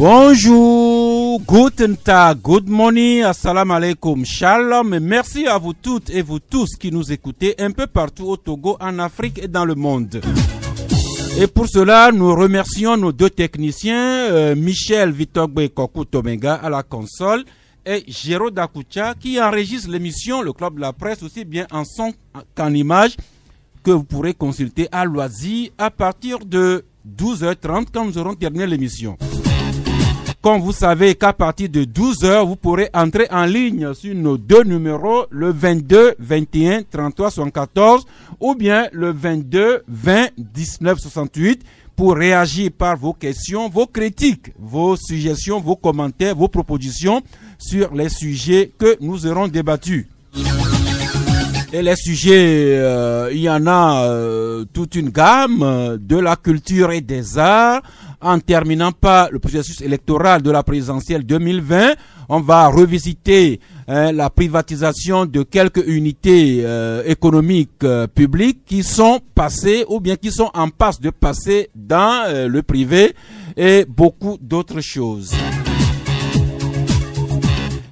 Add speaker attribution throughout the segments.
Speaker 1: Bonjour, guten Tag, good morning, assalamu alaikum, shalom, et merci à vous toutes et vous tous qui nous écoutez un peu partout au Togo, en Afrique et dans le monde. Et pour cela, nous remercions nos deux techniciens, Michel Vitogbe Kokou Tomenga à la console et Géraud Dakucha qui enregistre l'émission, le Club de la Presse, aussi bien en son qu'en image, que vous pourrez consulter à loisir à partir de 12h30 quand nous aurons terminé l'émission. Comme vous savez qu'à partir de 12h, vous pourrez entrer en ligne sur nos deux numéros, le 22 21 33 74 ou bien le 22 20 19 68 pour réagir par vos questions, vos critiques, vos suggestions, vos commentaires, vos propositions sur les sujets que nous aurons débattus. Et les sujets, il y en a toute une gamme, de la culture et des arts, en terminant par le processus électoral de la présidentielle 2020. On va revisiter la privatisation de quelques unités économiques publiques qui sont passées ou bien qui sont en passe de passer dans le privé et beaucoup d'autres choses.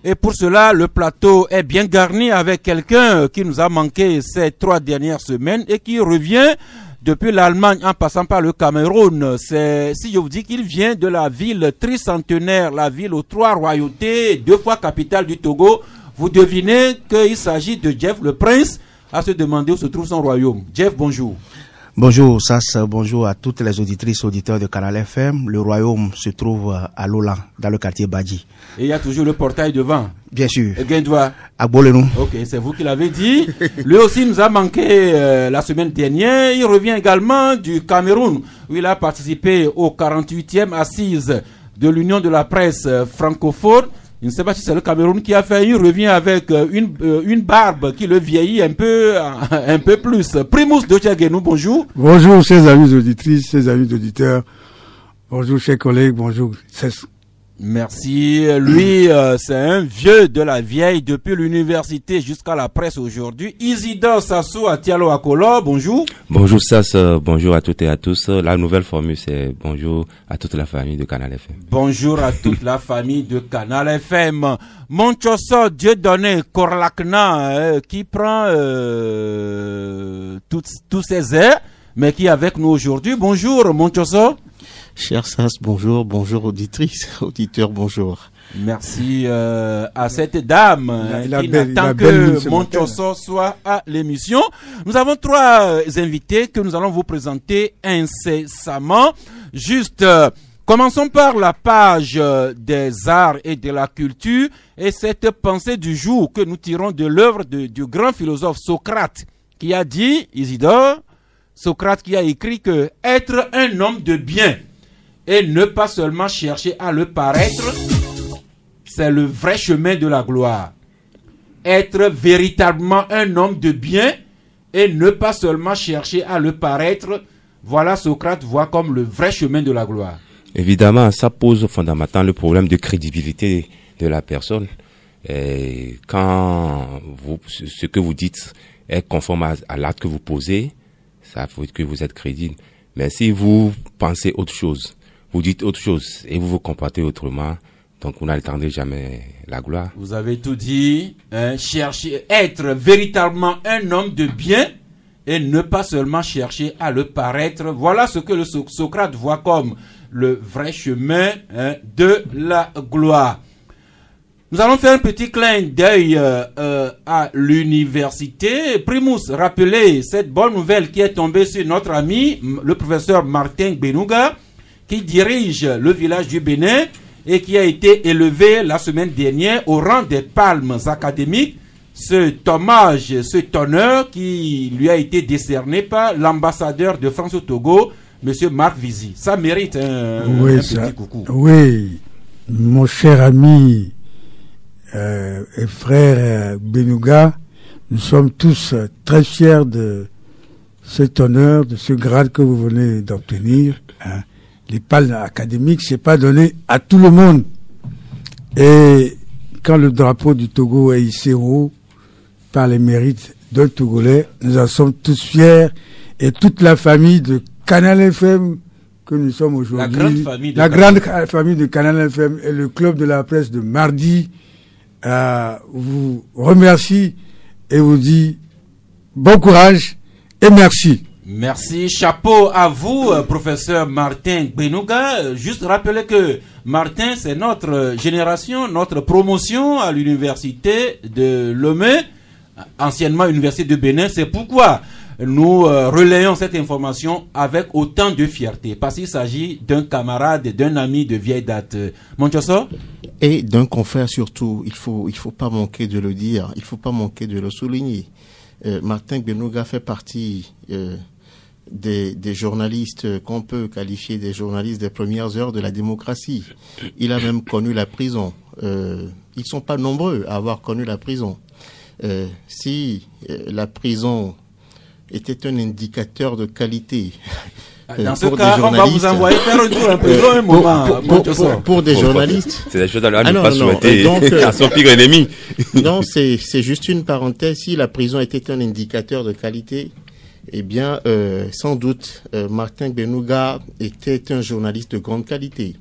Speaker 1: Et pour cela, le plateau est bien garni avec quelqu'un qui nous a manqué ces 3 dernières semaines et qui revient depuis l'Allemagne en passant par le Cameroun. Si je vous dis qu'il vient de la ville tricentenaire, la ville aux 3 royautés, 2 fois capitale du Togo, vous devinez qu'il s'agit de Jeff le Prince, à se demander où se trouve son royaume. Jeff, bonjour.
Speaker 2: Bonjour Sass, bonjour à toutes les auditrices et auditeurs de Canal FM. Le royaume se trouve à Lola, dans le quartier Badji.
Speaker 1: Et il y a toujours le portail devant.
Speaker 2: Bien sûr.
Speaker 1: Et Guindois.
Speaker 2: À Bolenou.
Speaker 1: Ok, c'est vous qui l'avez dit. Lui aussi nous a manqué la semaine dernière. Il revient également du Cameroun, où il a participé aux 48e assises de l'Union de la presse francophone. Je ne sais pas si c'est le Cameroun qui a fait. Il revient avec une barbe qui le vieillit un peu plus. Primus de Tchagenou, bonjour.
Speaker 3: Bonjour, chers amis auditrices, chers amis auditeurs. Bonjour, chers collègues, bonjour.
Speaker 1: Merci. Lui, c'est un vieux de la vieille depuis l'université jusqu'à la presse aujourd'hui. Isidore Sassou Atialo Akolo, bonjour.
Speaker 4: Bonjour Sass, bonjour à toutes et à tous. La nouvelle formule, c'est bonjour à toute la famille de Canal FM.
Speaker 1: Bonjour à toute la famille de Canal FM. Monchoso Dieudonné Korlakna, qui prend tous ses airs, mais qui est avec nous aujourd'hui. Bonjour Monchoso.
Speaker 5: Cher Sass, bonjour, bonjour auditrices, auditeurs, bonjour.
Speaker 1: Merci à cette dame qui attend que Monchoso soit à l'émission. Nous avons 3 invités que nous allons vous présenter incessamment. Juste, commençons par la page des arts et de la culture et cette pensée du jour que nous tirons de l'œuvre du grand philosophe Socrate qui a dit, Isidore, Socrate qui a écrit que être un homme de bien et ne pas seulement chercher à le paraître, c'est le vrai chemin de la gloire. Être véritablement un homme de bien et ne pas seulement chercher à le paraître, voilà Socrate voit comme le vrai chemin de la gloire.
Speaker 4: Évidemment, ça pose fondamentalement le problème de crédibilité de la personne. Et quand ce que vous dites est conforme à l'acte que vous posez, ça veut dire que vous êtes crédible. Mais si vous pensez autre chose, vous dites autre chose et vous vous comportez autrement, donc vous n'atteindrez jamais la gloire.
Speaker 1: Vous avez tout dit, chercher, être véritablement un homme de bien et ne pas seulement chercher à le paraître. Voilà ce que le Socrate voit comme le vrai chemin de la gloire. Nous allons faire un petit clin d'œil à l'université. Primus, rappelez cette bonne nouvelle qui est tombée sur notre ami, le professeur Martin Benouga, qui dirige le village du Bénin et qui a été élevé la semaine dernière au rang des palmes académiques. Cet hommage, cet honneur qui lui a été décerné par l'ambassadeur de France au Togo, M. Marc Vizy. Ça mérite un petit coucou.
Speaker 3: Oui, mon cher ami et frère Benouga, nous sommes tous très fiers de cet honneur, de ce grade que vous venez d'obtenir. Hein. Les palmes académiques, c'est pas donné à tout le monde. Et quand le drapeau du Togo est hissé haut par les mérites d'un Togolais, nous en sommes tous fiers et toute la famille de Canal FM que nous sommes aujourd'hui.
Speaker 1: La grande
Speaker 3: famille de Canal FM et le club de la presse de mardi vous remercie et vous dit bon courage et merci.
Speaker 1: Merci, chapeau à vous, professeur Martin Benouga. Juste rappeler que Martin, c'est notre génération, notre promotion à l'université de Lomé, anciennement université de Bénin. C'est pourquoi nous relayons cette information avec autant de fierté, parce qu'il s'agit d'un camarade, d'un ami de vieille date. Monchoso?
Speaker 5: Et d'un confrère surtout, il faut pas manquer de le dire, il faut pas manquer de le souligner. Martin Benouga fait partie des journalistes qu'on peut qualifier des journalistes des premières heures de la démocratie. Il a même connu la prison. Ils sont pas nombreux à avoir connu la prison. Si la prison était un indicateur de qualité
Speaker 1: dans ce cas, on va vous envoyer faire un tour un peu un moment.
Speaker 5: Pour des journalistes.
Speaker 4: C'est des choses à ne pas souhaiter à son pire ennemi.
Speaker 5: Non, c'est juste une parenthèse. Si la prison était un indicateur de qualité, eh bien, sans doute, Martin Benouga était un journaliste de grande qualité.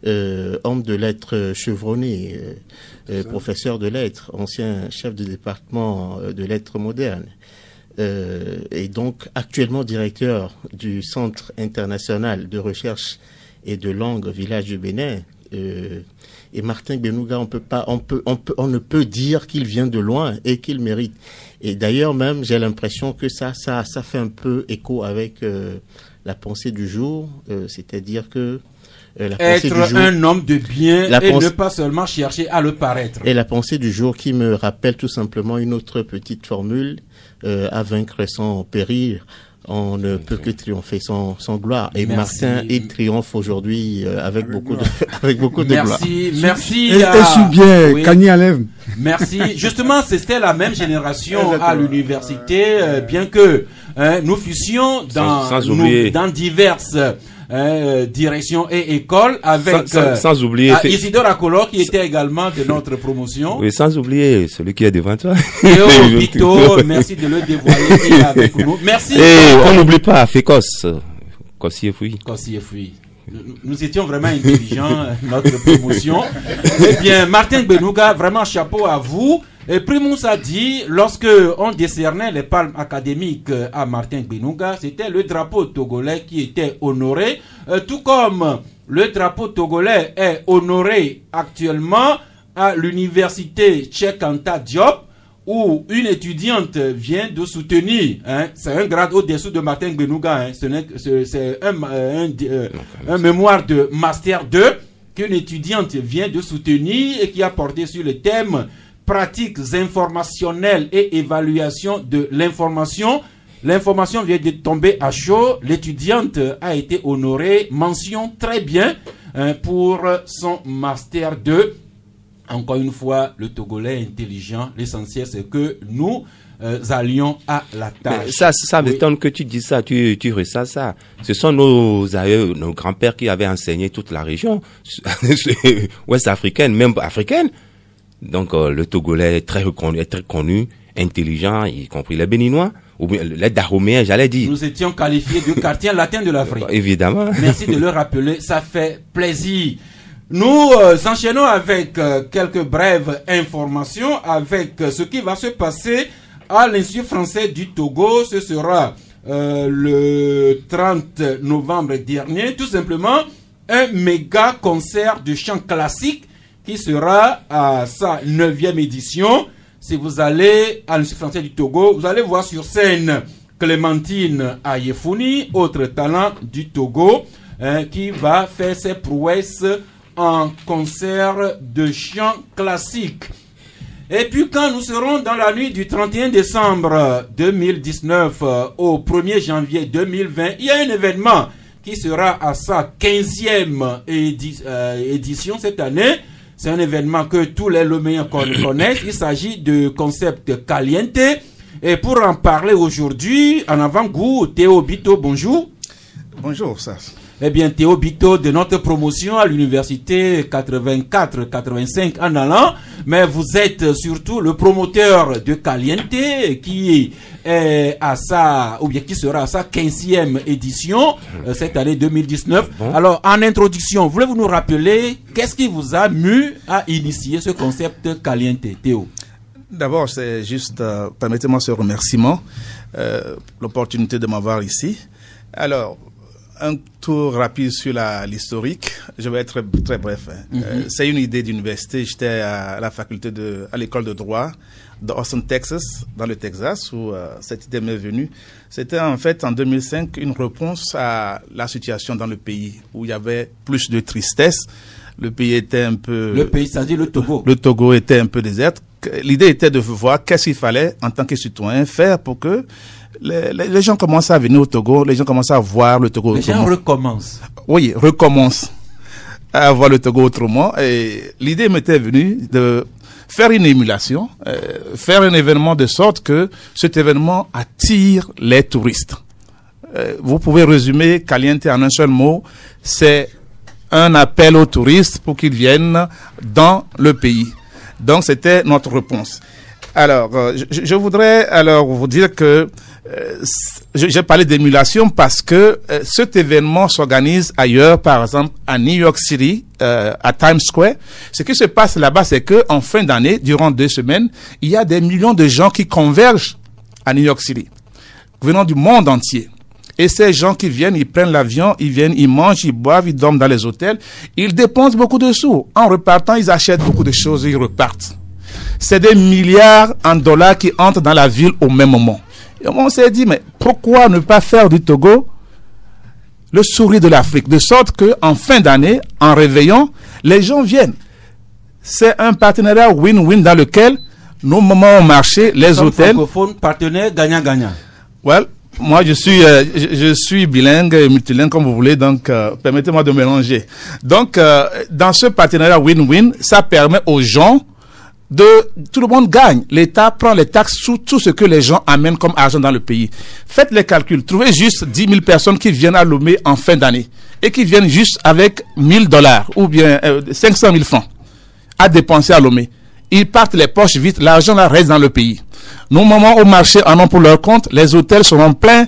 Speaker 5: Homme de lettres chevronné, professeur de lettres, ancien chef de département de lettres modernes. Et donc actuellement directeur du Centre international de recherche et de langue Village du Bénin. Et Martin Benouga, on ne peut dire qu'il vient de loin et qu'il mérite. Et d'ailleurs même, j'ai l'impression que ça fait un peu écho avec la pensée du jour, c'est-à-dire que la pensée
Speaker 1: être
Speaker 5: du jour,
Speaker 1: un homme de bien et ne pas seulement chercher à le paraître.
Speaker 5: Et la pensée du jour qui me rappelle tout simplement une autre petite formule, à vaincre sans périr, on ne peut que triompher sans gloire. Et
Speaker 1: merci.
Speaker 5: Martin, il triomphe aujourd'hui avec beaucoup de gloire.
Speaker 1: Merci.
Speaker 3: Et si bien, oui. Kanye Alev.
Speaker 1: Merci. Justement, c'était la même génération à l'université, bien que nous fussions dans diverses direction et école avec
Speaker 4: sans oublier
Speaker 1: Isidore Akolo qui était également de notre promotion.
Speaker 4: Oui, sans oublier celui qui est devant toi.
Speaker 1: Théo Vito, merci de le dévoiler, qui est avec nous. Merci.
Speaker 4: Et on n'oublie pas Fécos. Kossi et Fui.
Speaker 1: Nous étions vraiment intelligents, notre promotion. Eh bien, Martin Benouga, vraiment chapeau à vous. Et Primous a dit, lorsque on décernait les palmes académiques à Martin Benouga, c'était le drapeau togolais qui était honoré, tout comme le drapeau togolais est honoré actuellement à l'université Cheikh Anta Diop, où une étudiante vient de soutenir, c'est un grade au-dessous de Martin Benouga, c'est un mémoire de Master 2 qu'une étudiante vient de soutenir et qui a porté sur le thème pratiques informationnelles et évaluation de l'information. L'information vient de tomber à chaud. L'étudiante a été honorée. Mention très bien pour son Master 2. Encore une fois, le Togolais est intelligent. L'essentiel, c'est que nous allions à la tâche.
Speaker 4: Ça m'étonne que tu dis ça, tu ressens ça. Ce sont nos aïeux, nos grands-pères qui avaient enseigné toute la région ouest africaine, même africaine. Donc le Togolais est très connu, intelligent, y compris les Béninois, ou bien les Dahoméens, j'allais dire.
Speaker 1: Nous étions qualifiés de quartier latin de l'Afrique.
Speaker 4: Évidemment.
Speaker 1: Merci de le rappeler, ça fait plaisir. Nous enchaînons avec quelques brèves informations avec ce qui va se passer à l'Institut français du Togo. Ce sera le 30 novembre dernier, tout simplement un méga concert de chant classique qui sera à sa 9e édition. Si vous allez à l'Institut français du Togo, vous allez voir sur scène Clémentine Ayefouni, autre talent du Togo, qui va faire ses prouesses en concert de chant classique. Et puis quand nous serons dans la nuit du 31 décembre 2019 au 1er janvier 2020, il y a un événement qui sera à sa 15e édition cette année. C'est un événement que tous les Loméens connaissent. Il s'agit de concept Caliente. Et pour en parler aujourd'hui, en avant-goût, Théo Bito, bonjour.
Speaker 2: Bonjour, Sas.
Speaker 1: Eh bien, Théo Bito de notre promotion à l'université 84-85 en allant, mais vous êtes surtout le promoteur de Caliente qui est à sa, ou bien qui sera à sa 15e édition cette année 2019. Alors, en introduction, voulez-vous nous rappeler qu'est-ce qui vous a mu à initier ce concept Caliente, Théo?
Speaker 2: D'abord, c'est juste, permettez-moi ce remerciement, l'opportunité de m'avoir ici. Alors, un tour rapide sur l'historique. Je vais être très bref. C'est une idée d'université. J'étais à la faculté à l'école de droit de Austin, Texas, dans le Texas, où cette idée m'est venue. C'était en fait en 2005 une réponse à la situation dans le pays où il y avait plus de tristesse. Le pays était un peu...
Speaker 1: Le pays, c'est-à-dire le Togo.
Speaker 2: Le Togo était un peu désert. L'idée était de voir qu'est-ce qu'il fallait en tant que citoyen faire pour que les gens commencent à venir au Togo, les gens commencent à voir le Togo autrement.
Speaker 1: Les gens recommencent.
Speaker 2: Oui, recommencent à voir le Togo autrement. Et l'idée m'était venue de faire une émulation, faire un événement de sorte que cet événement attire les touristes. Vous pouvez résumer Caliente en un seul mot, c'est un appel aux touristes pour qu'ils viennent dans le pays. Donc, c'était notre réponse. Alors, je voudrais alors vous dire que j'ai parlé d'émulation parce que cet événement s'organise ailleurs, par exemple à New York City, à Times Square. Ce qui se passe là-bas, c'est que en fin d'année, durant 2 semaines, il y a des millions de gens qui convergent à New York City, venant du monde entier. Et ces gens qui viennent, ils prennent l'avion, ils viennent, ils mangent, ils boivent, ils dorment dans les hôtels. Ils dépensent beaucoup de sous. En repartant, ils achètent beaucoup de choses et ils repartent. C'est des milliards en dollars qui entrent dans la ville au même moment. Et on s'est dit, mais pourquoi ne pas faire du Togo le sourire de l'Afrique? De sorte qu'en fin d'année, en réveillant, les gens viennent. C'est un partenariat win-win dans lequel nos moments au marché, les hôtels...
Speaker 1: Partenaire gagnant-gagnant.
Speaker 2: Well, moi, je suis bilingue et multilingue, comme vous voulez, donc permettez-moi de mélanger. Donc, dans ce partenariat win-win, ça permet aux gens tout le monde gagne. L'État prend les taxes sur tout ce que les gens amènent comme argent dans le pays. Faites les calculs. Trouvez juste 10 000 personnes qui viennent à Lomé en fin d'année et qui viennent juste avec $1,000 ou bien 500 000 francs à dépenser à Lomé. Ils partent les poches vides, l'argent là reste dans le pays. Nos mamans au marché en ont pour leur compte, les hôtels seront pleins,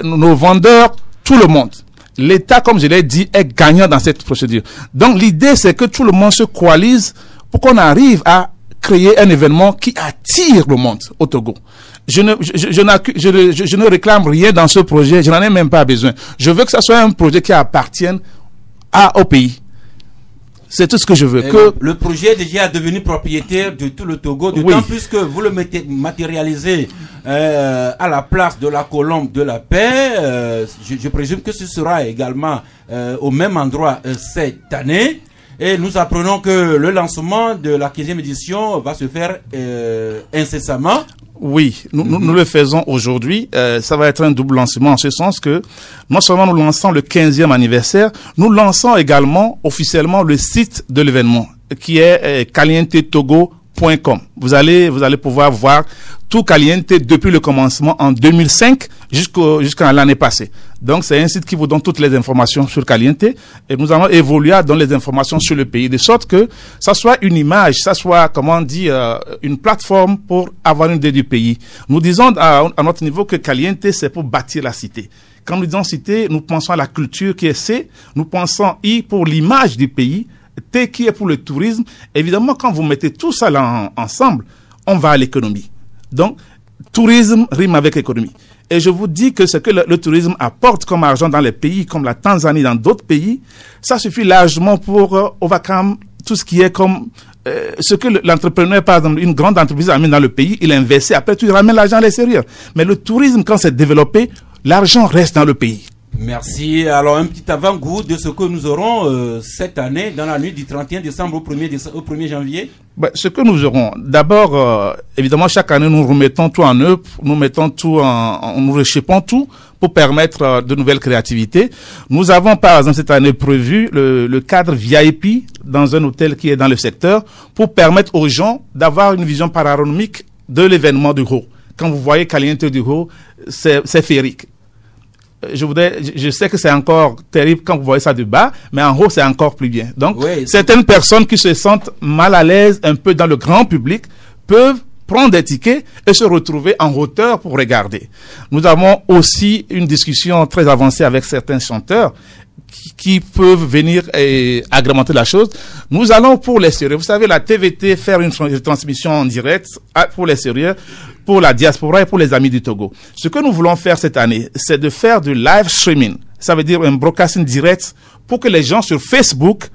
Speaker 2: nos vendeurs, tout le monde. L'État, comme je l'ai dit, est gagnant dans cette procédure. Donc l'idée, c'est que tout le monde se coalise pour qu'on arrive à créer un événement qui attire le monde au Togo. Je ne réclame rien dans ce projet, je n'en ai même pas besoin. Je veux que ça soit un projet qui appartienne au pays. C'est tout ce que je veux.
Speaker 1: Le projet est déjà devenu propriétaire de tout le Togo, d'autant plus que vous le matérialisez à la place de la Colombe de la Paix. Je présume que ce sera également au même endroit cette année. Et nous apprenons que le lancement de la 15e édition va se faire incessamment.
Speaker 2: Oui, nous le faisons aujourd'hui. Ça va être un double lancement en ce sens que non seulement nous lançons le 15e anniversaire, nous lançons également officiellement le site de l'événement qui est calientetogo.com. Vous allez pouvoir voir tout Caliente depuis le commencement en 2005 jusqu'à l'année passée. Donc c'est un site qui vous donne toutes les informations sur Caliente et nous allons évoluer à donner les informations sur le pays de sorte que ça soit une image, ça soit comment on dit une plateforme pour avoir une idée du pays. Nous disons à notre niveau que Caliente c'est pour bâtir la cité. Quand nous disons cité, nous pensons à la culture qui est C, nous pensons I pour l'image du pays, T qui est pour le tourisme. Évidemment, quand vous mettez tout ça là ensemble, on va à l'économie. Donc, tourisme rime avec économie. Et je vous dis que ce que le tourisme apporte comme argent dans les pays comme la Tanzanie, dans d'autres pays, ça suffit largement pour overcome tout ce qui est comme ce que l'entrepreneur, par exemple, une grande entreprise amène dans le pays, il investit, après tout, il ramène l'argent à l'extérieur. Mais le tourisme, quand c'est développé, l'argent reste dans le pays.
Speaker 1: Merci. Alors, un petit avant-goût de ce que nous aurons cette année, dans la nuit du 31 décembre au 1er janvier.
Speaker 2: Ce que nous aurons, d'abord, évidemment, chaque année, nous remettons tout en œuvre, nous rechépons tout pour permettre de nouvelles créativités. Nous avons, par exemple, cette année prévu le cadre VIP dans un hôtel qui est dans le secteur pour permettre aux gens d'avoir une vision panoramique de l'événement du Haut. Quand vous voyez Caliente du Haut, c'est féerique. je sais que c'est encore terrible quand vous voyez ça de bas, mais en haut, c'est encore plus bien. Donc,
Speaker 1: Oui.
Speaker 2: certaines personnes qui se sentent mal à l'aise un peu dans le grand public peuvent prendre des tickets et se retrouver en hauteur pour regarder. Nous avons aussi une discussion très avancée avec certains chanteurs qui peuvent venir et agrémenter la chose. Nous allons pour l'extérieur. Vous savez, la TVT faire une transmission en direct pour l'extérieur, pour la diaspora et pour les amis du Togo. Ce que nous voulons faire cette année, c'est de faire du live streaming. Ça veut dire un broadcasting direct pour que les gens sur Facebook,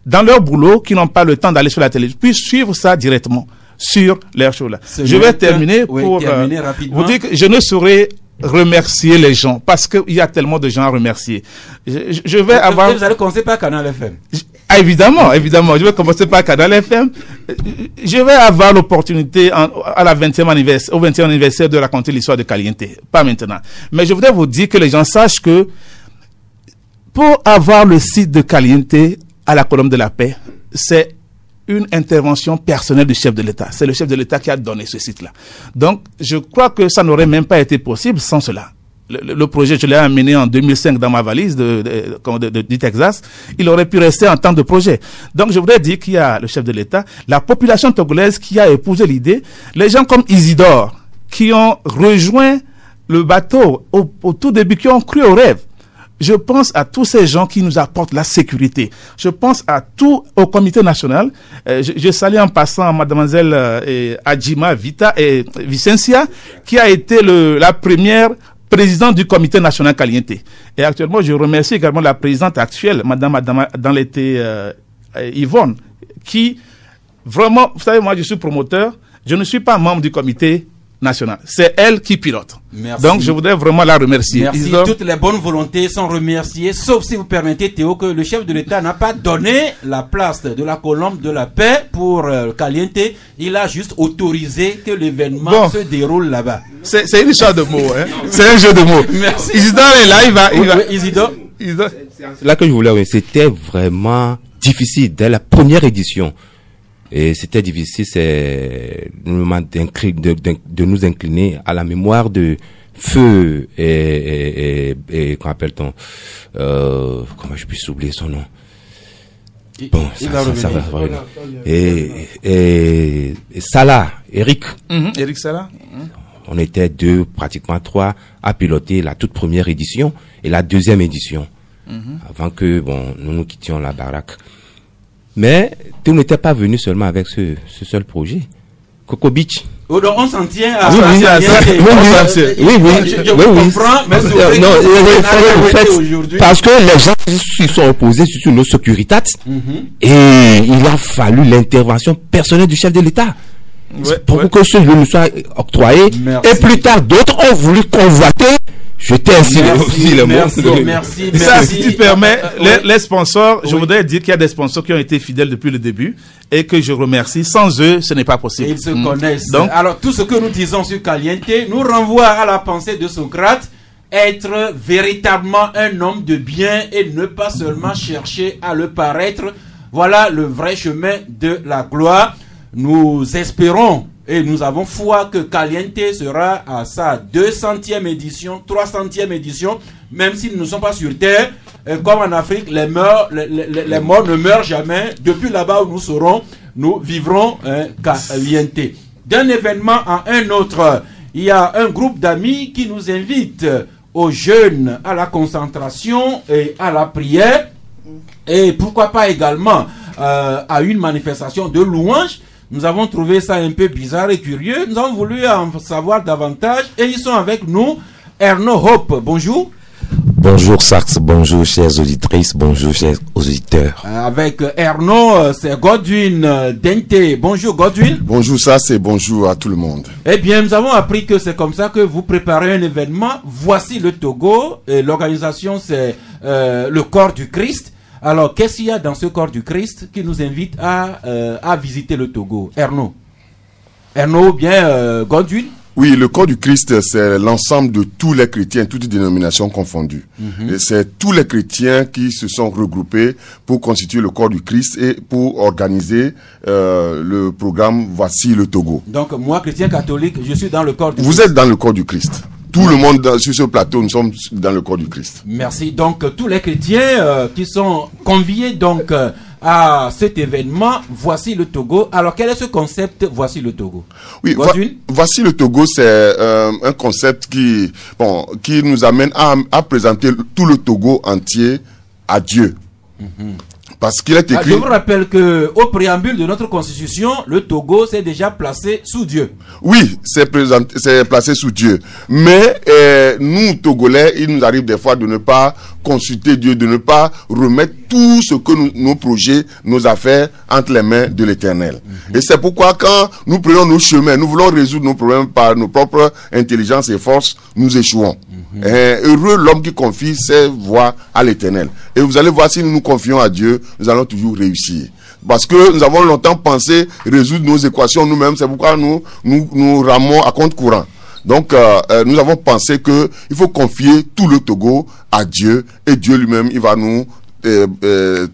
Speaker 2: dans leur boulot, qui n'ont pas le temps d'aller sur la télé, puissent suivre ça directement sur leur show là. Je vais terminer pour vous dire que je ne saurais remercier les gens parce qu'il y a tellement de gens à remercier. Je vais avoir.
Speaker 1: Vous allez commencer par Canal FM.
Speaker 2: Évidemment. Je vais commencer par Canal FM. Je vais avoir l'opportunité à la 20e anniversaire, au 20e anniversaire de raconter l'histoire de Caliente. Pas maintenant. Mais je voudrais vous dire que les gens sachent que pour avoir le site de Caliente à la Colombe de la Paix, c'est une intervention personnelle du chef de l'État. C'est le chef de l'État qui a donné ce site-là. Donc, je crois que ça n'aurait même pas été possible sans cela. Le projet, je l'ai amené en 2005 dans ma valise du Texas. Il aurait pu rester en temps de projet. Donc, je voudrais dire qu'il y a le chef de l'État, la population togolaise qui a épousé l'idée, les gens comme Isidore, qui ont rejoint le bateau au tout début, qui ont cru au rêve. Je pense à tous ces gens qui nous apportent la sécurité. Je pense au comité national. Je salue en passant mademoiselle Adjima Vita et Vicencia, qui a été la première présidente du comité national Caliente. Et actuellement, je remercie également la présidente actuelle, madame dans l'été Yvonne, qui vraiment, vous savez, moi je suis promoteur, je ne suis pas membre du comité national. C'est elle qui pilote.
Speaker 1: Merci.
Speaker 2: Donc, je voudrais vraiment la remercier.
Speaker 1: Merci.
Speaker 2: Isidore.
Speaker 1: Toutes les bonnes volontés sont remerciées, sauf si vous permettez, Théo, que le chef de l'État n'a pas donné la place de la Colombe de la Paix pour Caliente. Il a juste autorisé que l'événement se déroule là-bas.
Speaker 2: C'est une histoire de mots. Hein. C'est un jeu de mots.
Speaker 1: Merci.
Speaker 2: Isidore est là, il va.
Speaker 1: Isidore.
Speaker 4: C'est là que je voulais, c'était vraiment difficile dès la première édition. Et c'était difficile, c'est le moment de nous incliner à la mémoire de Feu et comment appelle-t-on, comment je puis oublier son nom? Bon, ça va revenir. Et Salah, Eric.
Speaker 2: Eric Salah.
Speaker 4: On était pratiquement trois à piloter la toute première édition et la deuxième édition. Avant que, nous quittions la baraque. Mais tout n'était pas venu seulement avec ce seul projet. Coco Beach.
Speaker 1: Oh, donc on s'en tient à
Speaker 4: oui,
Speaker 1: je comprends, mais
Speaker 4: parce que les gens s'y sont opposés sur nos sécurités et il a fallu l'intervention personnelle du chef de l'État pour que ce lieu nous soit octroyé. Merci. Et plus tard, d'autres ont voulu convoiter. Je t'ai ainsi le mot.
Speaker 1: Merci.
Speaker 2: Ça, si tu permets, les sponsors, je voudrais dire qu'il y a des sponsors qui ont été fidèles depuis le début et que je remercie. Sans eux, ce n'est pas possible.
Speaker 1: Et ils se connaissent. Donc, alors, tout ce que nous disons sur Caliente nous renvoie à la pensée de Socrate, être véritablement un homme de bien et ne pas seulement chercher à le paraître. Voilà le vrai chemin de la gloire. Nous espérons et nous avons foi que Caliente sera à sa 200e édition, 300e édition, même s'ils ne sont pas sur terre. Comme en Afrique, les morts ne meurent jamais. Depuis là-bas où nous serons, nous vivrons Caliente. D'un événement à un autre, il y a un groupe d'amis qui nous invite aux jeunes à la concentration et à la prière. Et pourquoi pas également à une manifestation de louange. Nous avons trouvé ça un peu bizarre et curieux. Nous avons voulu en savoir davantage. Et ils sont avec nous. Erno Hope, bonjour.
Speaker 6: Bonjour Sax, bonjour chères auditrices, bonjour chers auditeurs.
Speaker 1: Avec Erno, c'est Godwin Dente. Bonjour Godwin.
Speaker 7: Bonjour Sax et bonjour à tout le monde.
Speaker 1: Eh bien, nous avons appris que c'est comme ça que vous préparez un événement. Voici le Togo. L'organisation, c'est le Corps du Christ. Alors, qu'est-ce qu'il y a dans ce corps du Christ qui nous invite à visiter le Togo? Erno ou bien Godwin?
Speaker 7: Oui, le corps du Christ, c'est l'ensemble de tous les chrétiens, toutes les dénominations confondues. Et c'est tous les chrétiens qui se sont regroupés pour constituer le corps du Christ et pour organiser le programme Voici le Togo.
Speaker 1: Donc, moi, chrétien catholique, je suis dans le corps du Christ.
Speaker 7: Vous êtes dans le corps du Christ. Tout le monde sur ce plateau, nous sommes dans le corps du Christ.
Speaker 1: Merci. Donc, tous les chrétiens qui sont conviés donc à cet événement, Voici le Togo. Alors, quel est ce concept, Voici le Togo?
Speaker 7: Oui, Voici le Togo, c'est un concept qui nous amène à présenter tout le Togo entier à Dieu. Parce qu'il est écrit...
Speaker 1: Je vous rappelle que au préambule de notre constitution, le Togo s'est déjà placé sous Dieu.
Speaker 7: Oui, c'est placé sous Dieu. Mais nous, Togolais, il nous arrive des fois de ne pas consulter Dieu, de ne pas remettre tout ce que nos projets, nos affaires entre les mains de l'Éternel. Et c'est pourquoi quand nous prenons nos chemins, nous voulons résoudre nos problèmes par nos propres intelligences et forces, nous échouons. Heureux l'homme qui confie ses voies à l'Éternel. Et vous allez voir, si nous nous confions à Dieu, nous allons toujours réussir. Parce que nous avons longtemps pensé résoudre nos équations nous-mêmes. C'est pourquoi nous ramons à compte courant. Donc, nous avons pensé que il faut confier tout le Togo à Dieu. Et Dieu lui-même, il va nous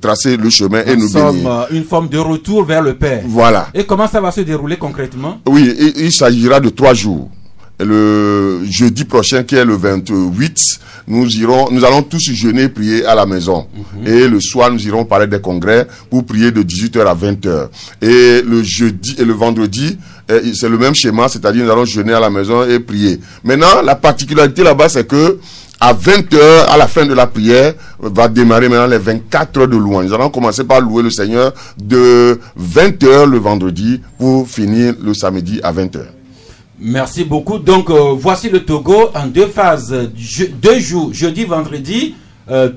Speaker 7: tracer le chemin et nous bénir.
Speaker 1: Une forme de retour vers le Père.
Speaker 7: Voilà.
Speaker 1: Et comment ça va se dérouler concrètement? Oui,
Speaker 7: il s'agira de 3 jours. Le jeudi prochain, qui est le 28, nous allons tous jeûner et prier à la maison. Et le soir, nous irons parler des congrès pour prier de 18h à 20h. Et le jeudi et le vendredi, c'est le même schéma, c'est-à-dire nous allons jeûner à la maison et prier. Maintenant, la particularité là-bas, c'est que à 20h, à la fin de la prière, va démarrer maintenant les 24 heures de louange. Nous allons commencer par louer le Seigneur de 20h le vendredi pour finir le samedi à 20h.
Speaker 1: Merci beaucoup. Donc, voici le Togo en 2 phases. 2 jours, jeudi, vendredi.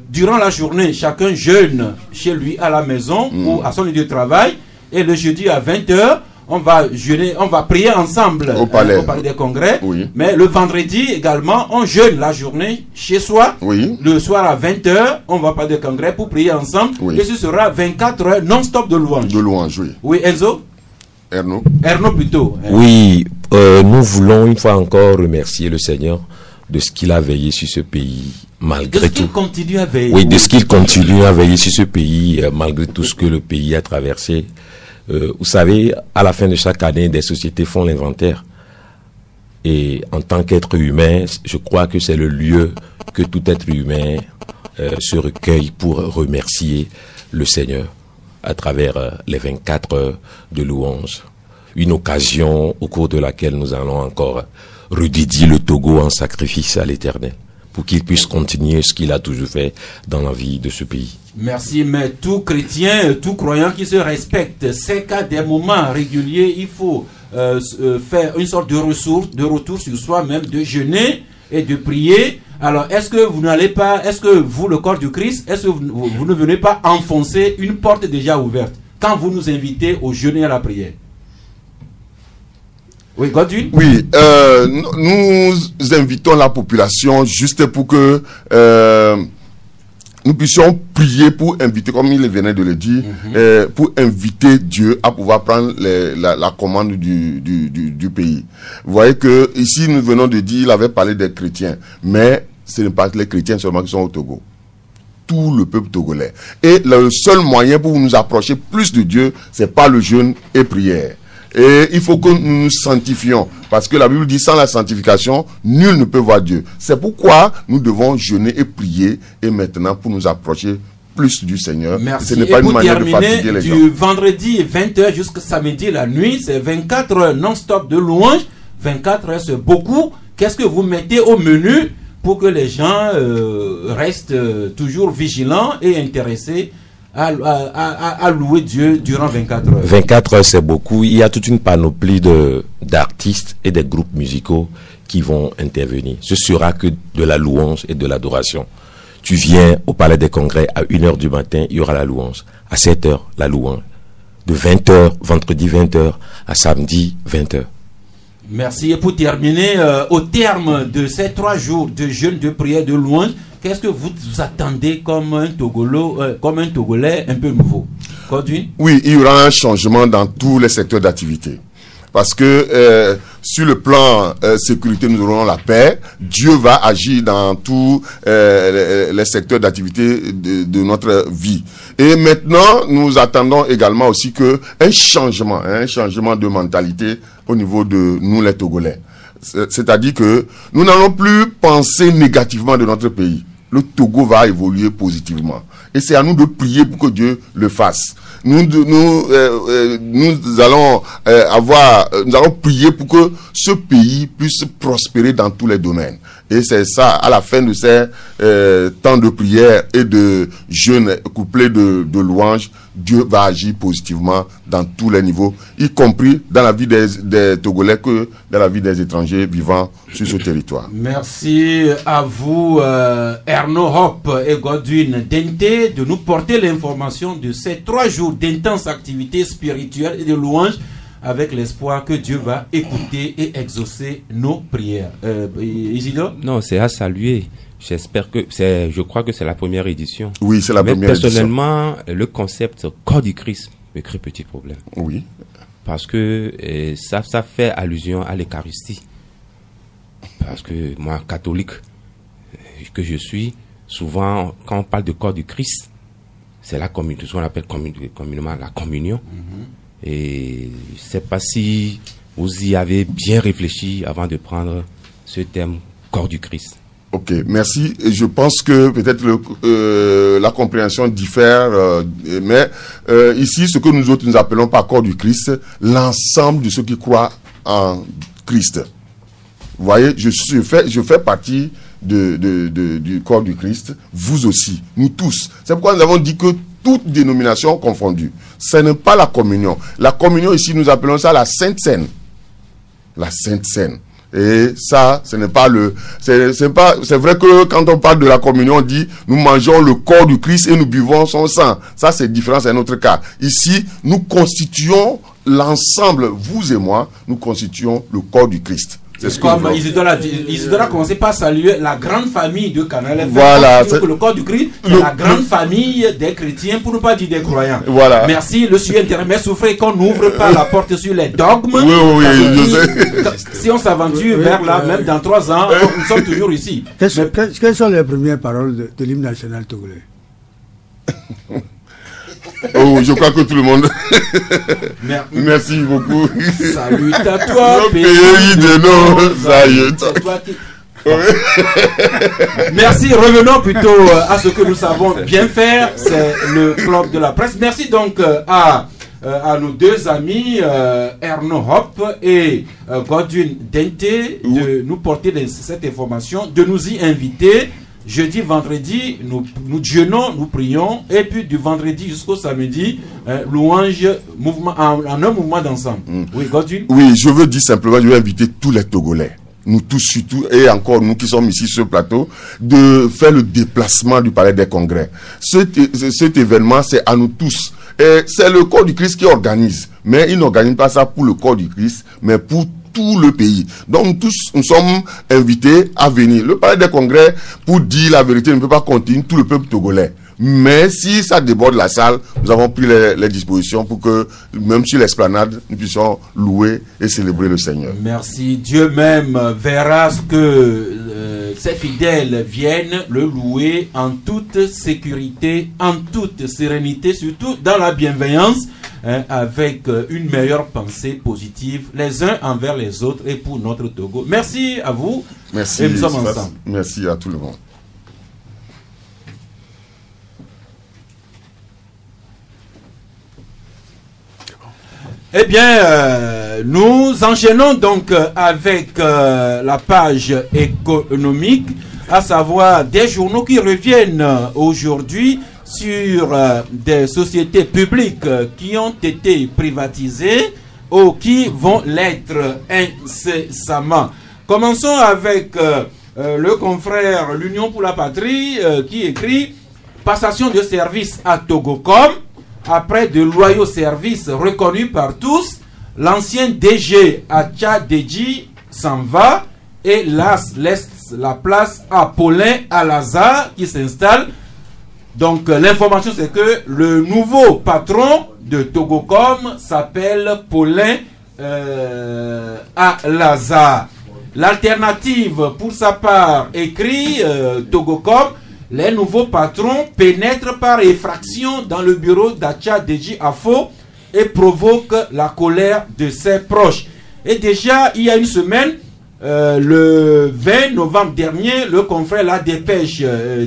Speaker 1: Durant la journée, chacun jeûne chez lui à la maison ou à son lieu de travail. Et le jeudi à 20h, on va jeûner, on va prier ensemble au palais des congrès. Oui. Mais le vendredi également, on jeûne la journée chez soi. Oui. Le soir à 20h, on va parler des congrès pour prier ensemble. Oui. Et ce sera 24 heures non-stop de louange.
Speaker 7: De louange, oui.
Speaker 1: Oui, Enzo? Erno plutôt.
Speaker 6: Oui, nous voulons une fois encore remercier le Seigneur de ce qu'il a veillé sur ce pays malgré tout. De ce qu'il
Speaker 1: continue à veiller.
Speaker 6: Oui, de ce qu'il continue à veiller sur ce pays malgré tout ce que le pays a traversé. Vous savez, à la fin de chaque année, des sociétés font l'inventaire. Et en tant qu'être humain, je crois que c'est le lieu que tout être humain se recueille pour remercier le Seigneur à travers les 24 heures de louange. Une occasion au cours de laquelle nous allons encore redédier le Togo en sacrifice à l'Éternel pour qu'il puisse continuer ce qu'il a toujours fait dans la vie de ce pays.
Speaker 1: Merci, mais tout chrétien, tout croyant qui se respecte sait qu'à des moments réguliers, il faut faire une sorte de retour sur soi-même, de jeûner et de prier. Alors, est-ce que vous n'allez pas, est-ce que vous, le corps du Christ, est-ce que vous ne venez pas enfoncer une porte déjà ouverte quand vous nous invitez au jeûne et à la prière? Oui, Godwin? Oui,
Speaker 7: nous invitons la population juste pour que nous puissions prier pour inviter, comme il venait de le dire, pour inviter Dieu à pouvoir prendre la commande du pays. Vous voyez que ici nous venons de dire, il avait parlé des chrétiens, mais ce n'est pas les chrétiens seulement qui sont au Togo. Tout le peuple togolais. Et le seul moyen pour nous approcher plus de Dieu, c'est par le jeûne et prière. Et il faut que nous nous sanctifions. Parce que la Bible dit, sans la sanctification, nul ne peut voir Dieu. C'est pourquoi nous devons jeûner et prier. Et maintenant, pour nous approcher plus du Seigneur.
Speaker 1: Merci.
Speaker 7: Ce n'est pas une manière de fatiguer les gens.
Speaker 1: Du vendredi 20h jusqu'à samedi la nuit, c'est 24 heures non-stop de louange. 24 heures, c'est beaucoup. Qu'est-ce que vous mettez au menu pour que les gens restent toujours vigilants et intéressés à louer Dieu durant 24 heures?
Speaker 6: 24 heures, c'est beaucoup. Il y a toute une panoplie d'artistes et des groupes musicaux qui vont intervenir. Ce sera que de la louange et de l'adoration. Tu viens au Palais des Congrès à 1h du matin, il y aura la louange. À 7h, la louange. De 20h, vendredi 20h, à samedi 20h.
Speaker 1: Merci. Et pour terminer, au terme de ces 3 jours de jeûne, de prière, de louange, qu'est-ce que vous attendez comme un Togolais un peu nouveau? Godwin?
Speaker 7: Oui, il y aura un changement dans tous les secteurs d'activité. Parce que sur le plan sécurité, nous aurons la paix. Dieu va agir dans tous les secteurs d'activité de notre vie. Et maintenant, nous attendons également aussi un changement de mentalité au niveau de nous les Togolais. C'est-à-dire que nous n'allons plus penser négativement de notre pays. Le Togo va évoluer positivement. Et c'est à nous de prier pour que Dieu le fasse. Nous allons prier pour que ce pays puisse prospérer dans tous les domaines. Et c'est ça, à la fin de ces temps de prière et de jeûne couplés de louanges, Dieu va agir positivement dans tous les niveaux, y compris dans la vie des Togolais que dans la vie des étrangers vivant sur ce territoire.
Speaker 1: Merci à vous, Erno Hop et Godwin Dente, de nous porter l'information de ces 3 jours d'intense activité spirituelle et de louanges, avec l'espoir que Dieu va écouter et exaucer nos prières. Isidore?
Speaker 4: Non, c'est à saluer. Je crois que c'est la première édition.
Speaker 7: Oui, c'est la première édition.
Speaker 4: Personnellement, le concept corps du Christ me crée petit problème.
Speaker 7: Oui.
Speaker 4: Parce que ça fait allusion à l'Eucharistie. Parce que moi, catholique que je suis, souvent, quand on parle de corps du Christ, c'est la communion, ce qu'on appelle communément la communion. Et je ne sais pas si vous y avez bien réfléchi avant de prendre ce thème corps du Christ.
Speaker 7: Ok, merci. Je pense que peut-être la compréhension diffère, mais ici, ce que nous autres nous appelons par corps du Christ, l'ensemble de ceux qui croient en Christ. Vous voyez, je fais partie du corps du Christ, vous aussi, nous tous. C'est pourquoi nous avons dit que toute dénomination confondue, ce n'est pas la communion. La communion ici, nous appelons ça la Sainte Seine. La Sainte Seine. Et ça, ce n'est pas c'est vrai que quand on parle de la communion, on dit nous mangeons le corps du Christ et nous buvons son sang. Ça, c'est différent, c'est un autre cas. Ici, nous constituons l'ensemble, vous et moi, nous constituons le corps du Christ.
Speaker 1: C'est ce comme Isidore a commencé par saluer la grande famille de Canal FM.
Speaker 7: Voilà.
Speaker 1: Le corps du Christ, la grande famille des chrétiens, pour ne pas dire des croyants.
Speaker 7: Voilà.
Speaker 1: Merci. Le sujet intérêt, mais souffrez qu'on n'ouvre pas la porte sur les dogmes.
Speaker 7: Oui, je sais.
Speaker 1: Si on s'aventure vers là, même dans 3 ans, nous sommes toujours ici.
Speaker 3: Quelles sont les premières paroles de l'hymne national togolais?
Speaker 7: Oh, je crois que tout le monde. Merci beaucoup.
Speaker 1: Salut à toi,
Speaker 7: pays de nos aïeux.
Speaker 1: Merci, revenons plutôt à ce que nous savons bien faire, c'est le club de la presse. Merci donc à nos 2 amis, Erno Hop et Godwin Dente, de nous porter cette information, de nous y inviter. Jeudi, vendredi, nous jeûnons, nous prions, et puis du vendredi jusqu'au samedi, louange, mouvement, en un mouvement d'ensemble. Oui, Godwin?
Speaker 7: Oui, je veux dire simplement, je veux inviter tous les Togolais, nous tous surtout, et encore nous qui sommes ici sur le plateau, de faire le déplacement du Palais des Congrès. Cet événement, c'est à nous tous. Et c'est le corps du Christ qui organise, mais il n'organise pas ça pour le corps du Christ, mais pour tout le pays. Donc tous nous sommes invités à venir. Le Palais des Congrès, pour dire la vérité, ne peut pas contenir tout le peuple togolais. Mais si ça déborde la salle, nous avons pris les dispositions pour que, même sur l'esplanade, nous puissions louer et célébrer le Seigneur.
Speaker 1: Merci. Dieu même verra ce que ses fidèles viennent le louer en toute sécurité, en toute sérénité, surtout dans la bienveillance, avec une meilleure pensée positive, les uns envers les autres et pour notre Togo. Merci à vous.
Speaker 7: Merci.
Speaker 1: Et nous sommes ensemble.
Speaker 7: Merci à tout le monde.
Speaker 1: Eh bien, nous enchaînons donc avec la page économique, à savoir des journaux qui reviennent aujourd'hui sur des sociétés publiques qui ont été privatisées ou qui vont l'être incessamment. Commençons avec le confrère L'Union pour la Patrie qui écrit « Passation de service à Togocom ». Après de loyaux services reconnus par tous, l'ancien DG Acha Deji s'en va et laisse la place à Paulin Alazar qui s'installe. Donc l'information c'est que le nouveau patron de Togocom s'appelle Paulin Alazar. L'alternative pour sa part écrit Togocom. Les nouveaux patrons pénètrent par effraction dans le bureau d'Acha Deji Afo et provoquent la colère de ses proches. Et déjà, il y a une semaine, le 20 novembre dernier, le confrère La Dépêche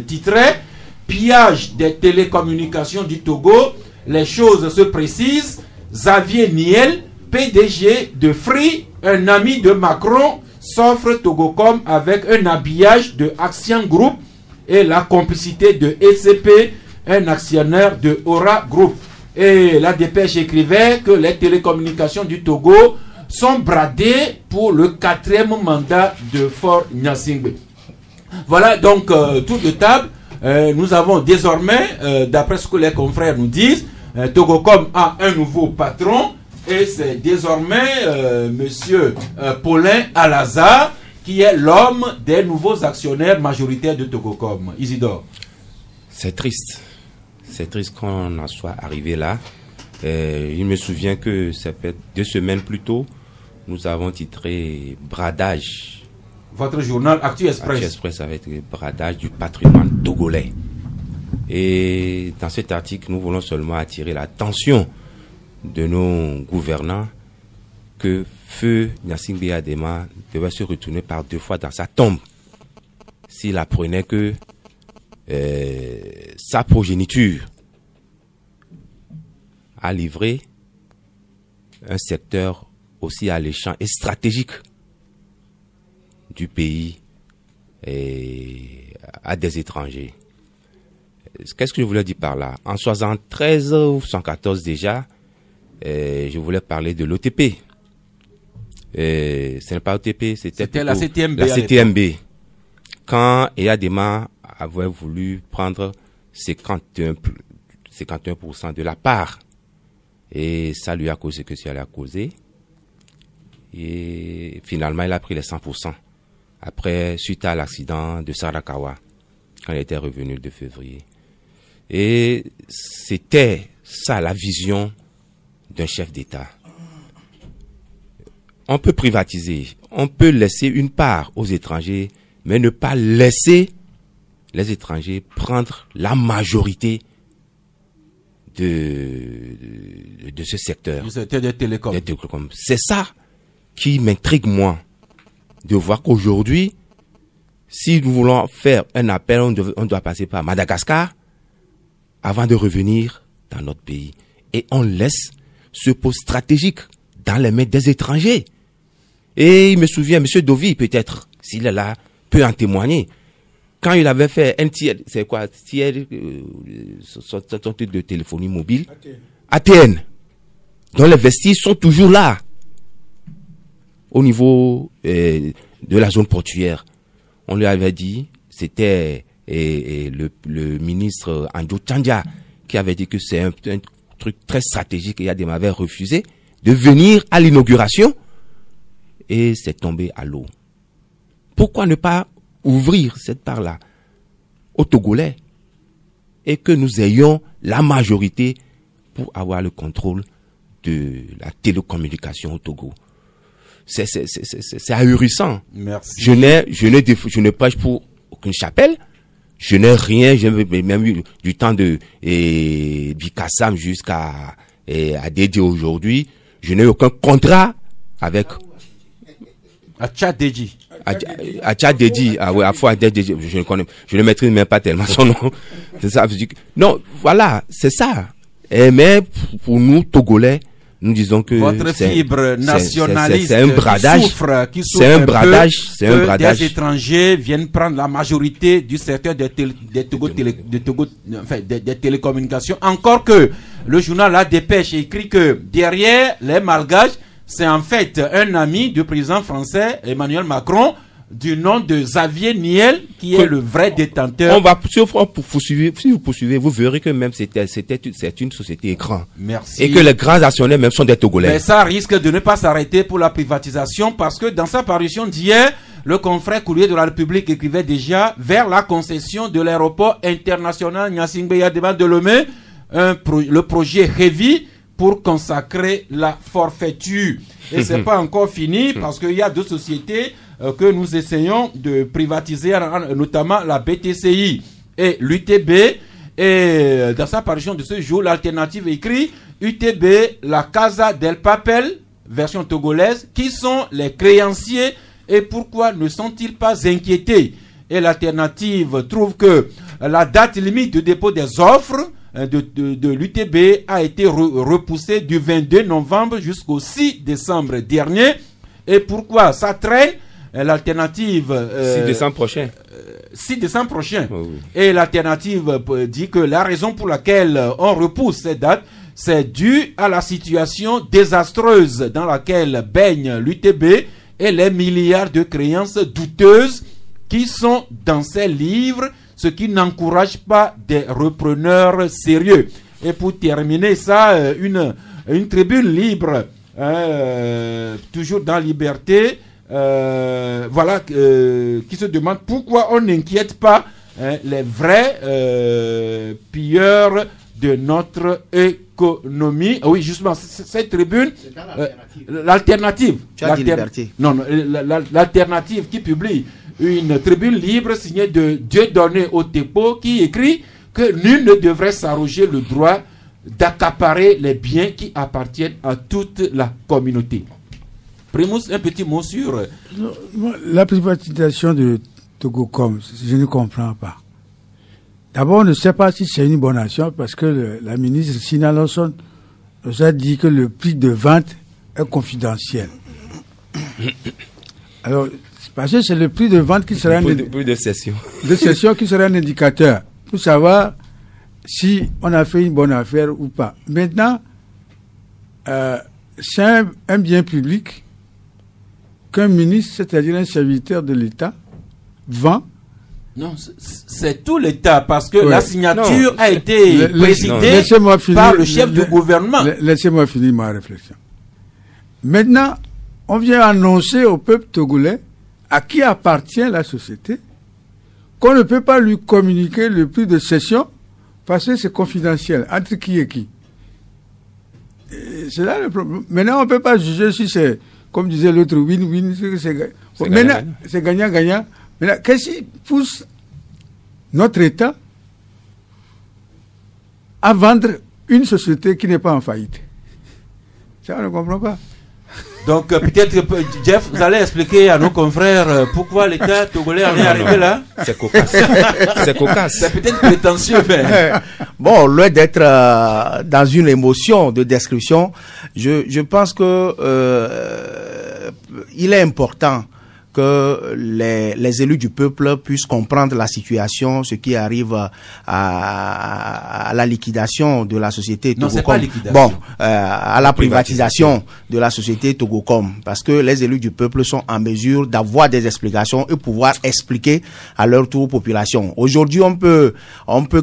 Speaker 1: titrait « Pillage des télécommunications du Togo, les choses se précisent. Xavier Niel, PDG de Free, un ami de Macron, s'offre Togocom avec un habillage de Action Group et la complicité de ECP, un actionnaire de Aura Group. » Et La Dépêche écrivait que les télécommunications du Togo sont bradées pour le 4e mandat de Faure Gnassingbé. Voilà donc tour de table. Nous avons désormais, d'après ce que les confrères nous disent, Togocom a un nouveau patron et c'est désormais monsieur Paulin Alazar qui est l'homme des nouveaux actionnaires majoritaires de Togocom. Isidore.
Speaker 4: C'est triste. C'est triste qu'on en soit arrivé là. Il me souvient que ça fait 2 semaines plus tôt, nous avons titré Bradage.
Speaker 1: Votre journal Actu Express.
Speaker 4: Actu Express avec le bradage du patrimoine togolais. Et dans cet article, nous voulons seulement attirer l'attention de nos gouvernants que Feu Gnassingbé Adema devait se retourner par 2 fois dans sa tombe s'il apprenait que sa progéniture a livré un secteur aussi alléchant et stratégique du pays à des étrangers. Qu'est-ce que je voulais dire par là? En 73 ou 114 déjà, je voulais parler de l'OTP. Ce n'est pas OTP, c'était
Speaker 1: la CTMB.
Speaker 4: La CTMB. Quand Eyadema avait voulu prendre 51% de la part, et ça lui a causé que ça lui a causé. Et finalement, il a pris les 100%. Après, suite à l'accident de Sarakawa, quand il était revenu de février. Et c'était ça la vision d'un chef d'État. On peut privatiser, on peut laisser une part aux étrangers, mais ne pas laisser les étrangers prendre la majorité de ce secteur.
Speaker 1: Du secteur des télécoms.
Speaker 4: C'est ça qui m'intrigue moi, de voir qu'aujourd'hui, si nous voulons faire un appel, on doit passer par Madagascar avant de revenir dans notre pays. Et on laisse ce poste stratégique dans les mains des étrangers. Et il me souvient, M. Dovi, peut-être, s'il est là, peut en témoigner. Quand il avait fait un tiers, c'est quoi, tiers, son truc de téléphonie mobile, ATN, dont les vestiges sont toujours là, au niveau de la zone portuaire. On lui avait dit, c'était le ministre Andjo Tchandja qui avait dit que c'est un truc très stratégique et Yadema avait refusé de venir à l'inauguration et c'est tombé à l'eau. Pourquoi ne pas ouvrir cette part-là aux Togolais et que nous ayons la majorité pour avoir le contrôle de la télécommunication au Togo? C'est ahurissant.
Speaker 1: Merci.
Speaker 4: Je ne prêche pour aucune chapelle. Je n'ai rien, j'ai même eu du temps de Bikassam jusqu'à Dédé aujourd'hui. Je n'ai aucun contrat avec
Speaker 1: Atchadéji.
Speaker 4: Atchadéji, ah ouais, à fois Dédé, je ne maîtrise même pas tellement son nom. C'est ça. Non, voilà, c'est ça. Mais pour nous Togolais, nous disons que
Speaker 1: votre fibre nationaliste
Speaker 4: c'est un bradage,
Speaker 1: qui souffre
Speaker 4: c'est un bradage, c'est un bradage.
Speaker 1: Des étrangers viennent prendre la majorité du secteur des télécommunications. Encore que le journal La Dépêche écrit que derrière les Malgaches, c'est en fait un ami du président français Emmanuel Macron, du nom de Xavier Niel, qui est le vrai détenteur.
Speaker 4: On va poursuivre, si vous poursuivez, vous verrez que même c'est une société écran.
Speaker 1: Merci.
Speaker 4: Et que les grands actionnaires même sont des Togolais.
Speaker 1: Mais ça risque de ne pas s'arrêter pour la privatisation parce que dans sa parution d'hier, le confrère Courrier de la République écrivait déjà vers la concession de l'aéroport international Gnassingbé Yadema de Lomé, le projet Heavy pour consacrer la forfaiture. Et c'est pas encore fini parce qu'il y a deux sociétés que nous essayons de privatiser, notamment la BTCI et l'UTB. Et dans sa parution de ce jour, l'alternative écrit UTB, la Casa del Papel, version togolaise, qui sont les créanciers et pourquoi ne sont-ils pas inquiétés? Et l'alternative trouve que la date limite de dépôt des offres de l'UTB a été repoussée du 22 novembre jusqu'au 6 décembre dernier. Et pourquoi ça traîne? L'alternative
Speaker 4: 6 décembre prochain.
Speaker 1: 6 décembre prochain.
Speaker 4: Oh, oui.
Speaker 1: Et l'alternative dit que la raison pour laquelle on repousse cette date, c'est dû à la situation désastreuse dans laquelle baigne l'UTB et les milliards de créances douteuses qui sont dans ces livres, ce qui n'encourage pas des repreneurs sérieux. Et pour terminer ça, une tribune libre, toujours dans Liberté, voilà, qui se demande pourquoi on n'inquiète pas les vrais pilleurs de notre économie. Oui, justement, cette tribune, l'alternative.
Speaker 8: Tu as dit Liberté.
Speaker 1: Non, l'alternative qui publie une tribune libre signée de Dieudonné Otepo qui écrit que nul ne devrait s'arroger le droit d'accaparer les biens qui appartiennent à toute la communauté. Primus, un petit mot sur...
Speaker 3: La privatisation de Togocom, je ne comprends pas. D'abord, on ne sait pas si c'est une bonne action parce que la ministre Sina Lawson nous a dit que le prix de vente est confidentiel. Alors, parce que c'est le prix de vente qui sera
Speaker 4: prix de cession.
Speaker 3: De cession qui sera un indicateur pour savoir si on a fait une bonne affaire ou pas. Maintenant, c'est un bien public qu'un ministre, c'est-à-dire un serviteur de l'État, vend.
Speaker 1: Non, c'est tout l'État, parce que la signature a été présidée par le chef du gouvernement.
Speaker 3: Laissez-moi finir ma réflexion. Maintenant, on vient annoncer au peuple togolais à qui appartient la société qu'on ne peut pas lui communiquer le prix de cession parce que c'est confidentiel. Entre qui et qui? C'est là le problème. Maintenant, on ne peut pas juger si c'est, comme disait l'autre, win-win. Maintenant, c'est gagnant-gagnant. Maintenant, qu'est-ce qui pousse notre État à vendre une société qui n'est pas en faillite? Ça, on ne comprend pas.
Speaker 1: Donc, peut-être, Jeff, vous allez expliquer à nos confrères pourquoi l'État togolais en est arrivé là.
Speaker 4: C'est cocasse. C'est cocasse.
Speaker 1: C'est peut-être prétentieux, mais...
Speaker 8: Bon, au lieu d'être dans une émotion de description, je pense que il est important que les élus du peuple puissent comprendre la situation, ce qui arrive à la liquidation de la société Togocom.
Speaker 1: Non, c'est pas liquidation.
Speaker 8: Bon, à la privatisation de la société Togocom, parce que les élus du peuple sont en mesure d'avoir des explications et pouvoir expliquer à leur tour aux populations. Aujourd'hui, on peut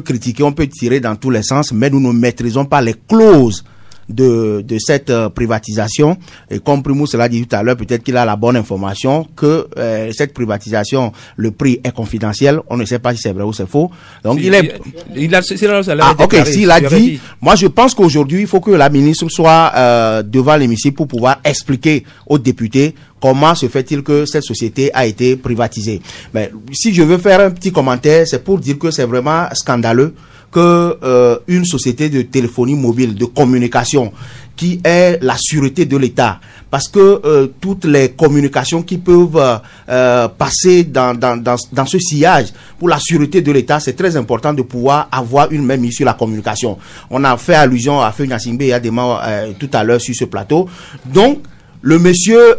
Speaker 8: critiquer, on peut tirer dans tous les sens, mais nous ne maîtrisons pas les clauses de cette privatisation. Et comme Primus l'a dit tout à l'heure, peut-être qu'il a la bonne information que cette privatisation, le prix est confidentiel. On ne sait pas si c'est vrai ou c'est faux. Donc s'il a dit. Moi, je pense qu'aujourd'hui, il faut que la ministre soit devant l'hémicycle pour pouvoir expliquer aux députés comment se fait-il que cette société a été privatisée. Mais si je veux faire un petit commentaire, c'est pour dire que c'est vraiment scandaleux que une société de téléphonie mobile, de communication, qui est la sûreté de l'État, parce que toutes les communications qui peuvent passer dans ce sillage pour la sûreté de l'État, c'est très important de pouvoir avoir une même issue sur la communication. On a fait allusion à Feu Gnassingbé et à Dema tout à l'heure sur ce plateau. Donc, le monsieur,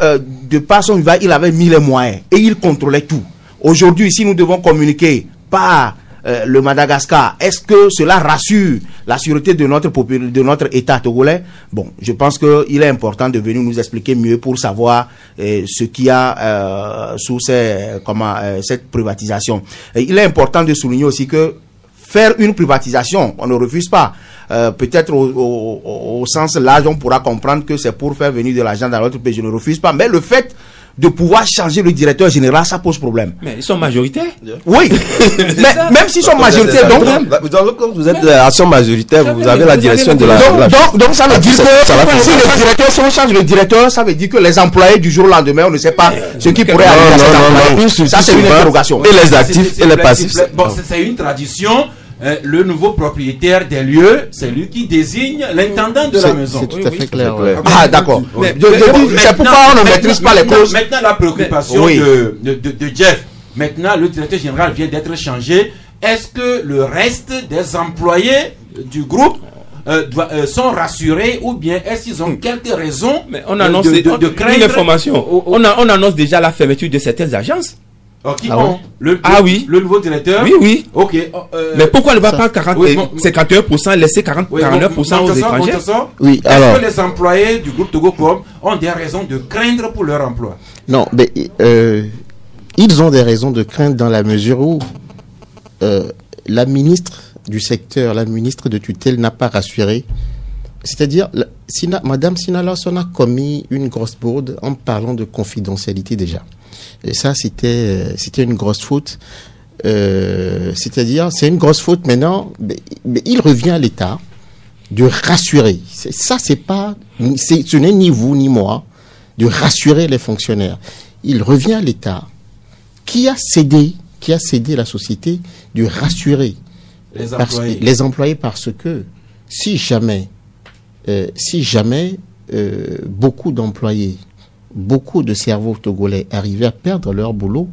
Speaker 8: de par son vivant, il avait mis les moyens et il contrôlait tout. Aujourd'hui, si nous devons communiquer par le Madagascar, est-ce que cela rassure la sûreté de notre État togolais? Bon, je pense qu'il est important de venir nous expliquer mieux pour savoir ce qu'il y a sous cette privatisation. Et il est important de souligner aussi que faire une privatisation, on ne refuse pas. Peut-être au sens large, on pourra comprendre que c'est pour faire venir de l'argent dans notre pays. Je ne refuse pas. Mais le fait de pouvoir changer le directeur général, ça pose problème.
Speaker 4: Mais ils sont majoritaires.
Speaker 8: Oui, mais même s'ils sont majoritaires, donc
Speaker 6: quand vous êtes action majoritaire, vous avez la direction de la...
Speaker 8: Donc ça veut dire que si le directeur, si on change le directeur, ça veut dire que les employés du jour au lendemain, on ne sait pas ce qui pourrait arriver à ces employés. Ça, c'est une interrogation.
Speaker 6: Et les actifs et les passifs.
Speaker 1: Bon, c'est une tradition le nouveau propriétaire des lieux, c'est lui qui désigne l'intendant de la maison.
Speaker 5: C'est tout à fait clair.
Speaker 8: Ah, d'accord. C'est pourquoi on ne maîtrise pas les clauses.
Speaker 1: Maintenant, la préoccupation de Jeff, maintenant, le directeur général vient d'être changé. Est-ce que le reste des employés du groupe sont rassurés ou bien est-ce qu'ils ont quelques raisons
Speaker 4: on annonce de craindre l'information. On annonce déjà la fermeture de certaines agences.
Speaker 1: Le nouveau directeur.
Speaker 4: Oui.
Speaker 1: Ok.
Speaker 4: Mais pourquoi ne va pas 51% laisser 49% aux étrangers?
Speaker 5: Oui.
Speaker 1: Est-ce que les employés du groupe Togocom ont des raisons de craindre pour leur emploi?
Speaker 5: Non, mais ils ont des raisons de craindre dans la mesure où la ministre du secteur, la ministre de tutelle n'a pas rassuré. C'est-à-dire, Madame Sinala Son a commis une grosse bourde en parlant de confidentialité déjà. Et ça, c'était une grosse faute. C'est-à-dire, c'est une grosse faute maintenant, mais il revient à l'État de rassurer. Ce n'est ni vous ni moi, de rassurer les fonctionnaires. Il revient à l'État qui a cédé la société de rassurer les employés parce que si jamais beaucoup d'employés, beaucoup de cerveaux togolais arrivaient à perdre leur boulot,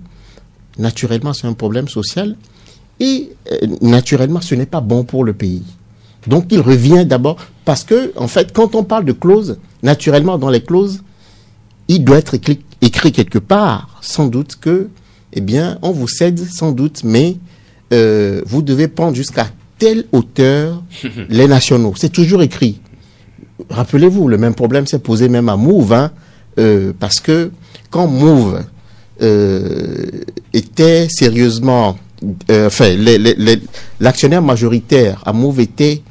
Speaker 5: naturellement c'est un problème social et naturellement ce n'est pas bon pour le pays. Donc il revient d'abord parce que en fait quand on parle de clauses, naturellement dans les clauses, il doit être écrit quelque part, sans doute que on vous cède sans doute, mais vous devez prendre jusqu'à telle hauteur les nationaux. C'est toujours écrit. Rappelez-vous, le même problème s'est posé même à Mouve, parce que quand Mouve était sérieusement... l'actionnaire majoritaire à Mouve était...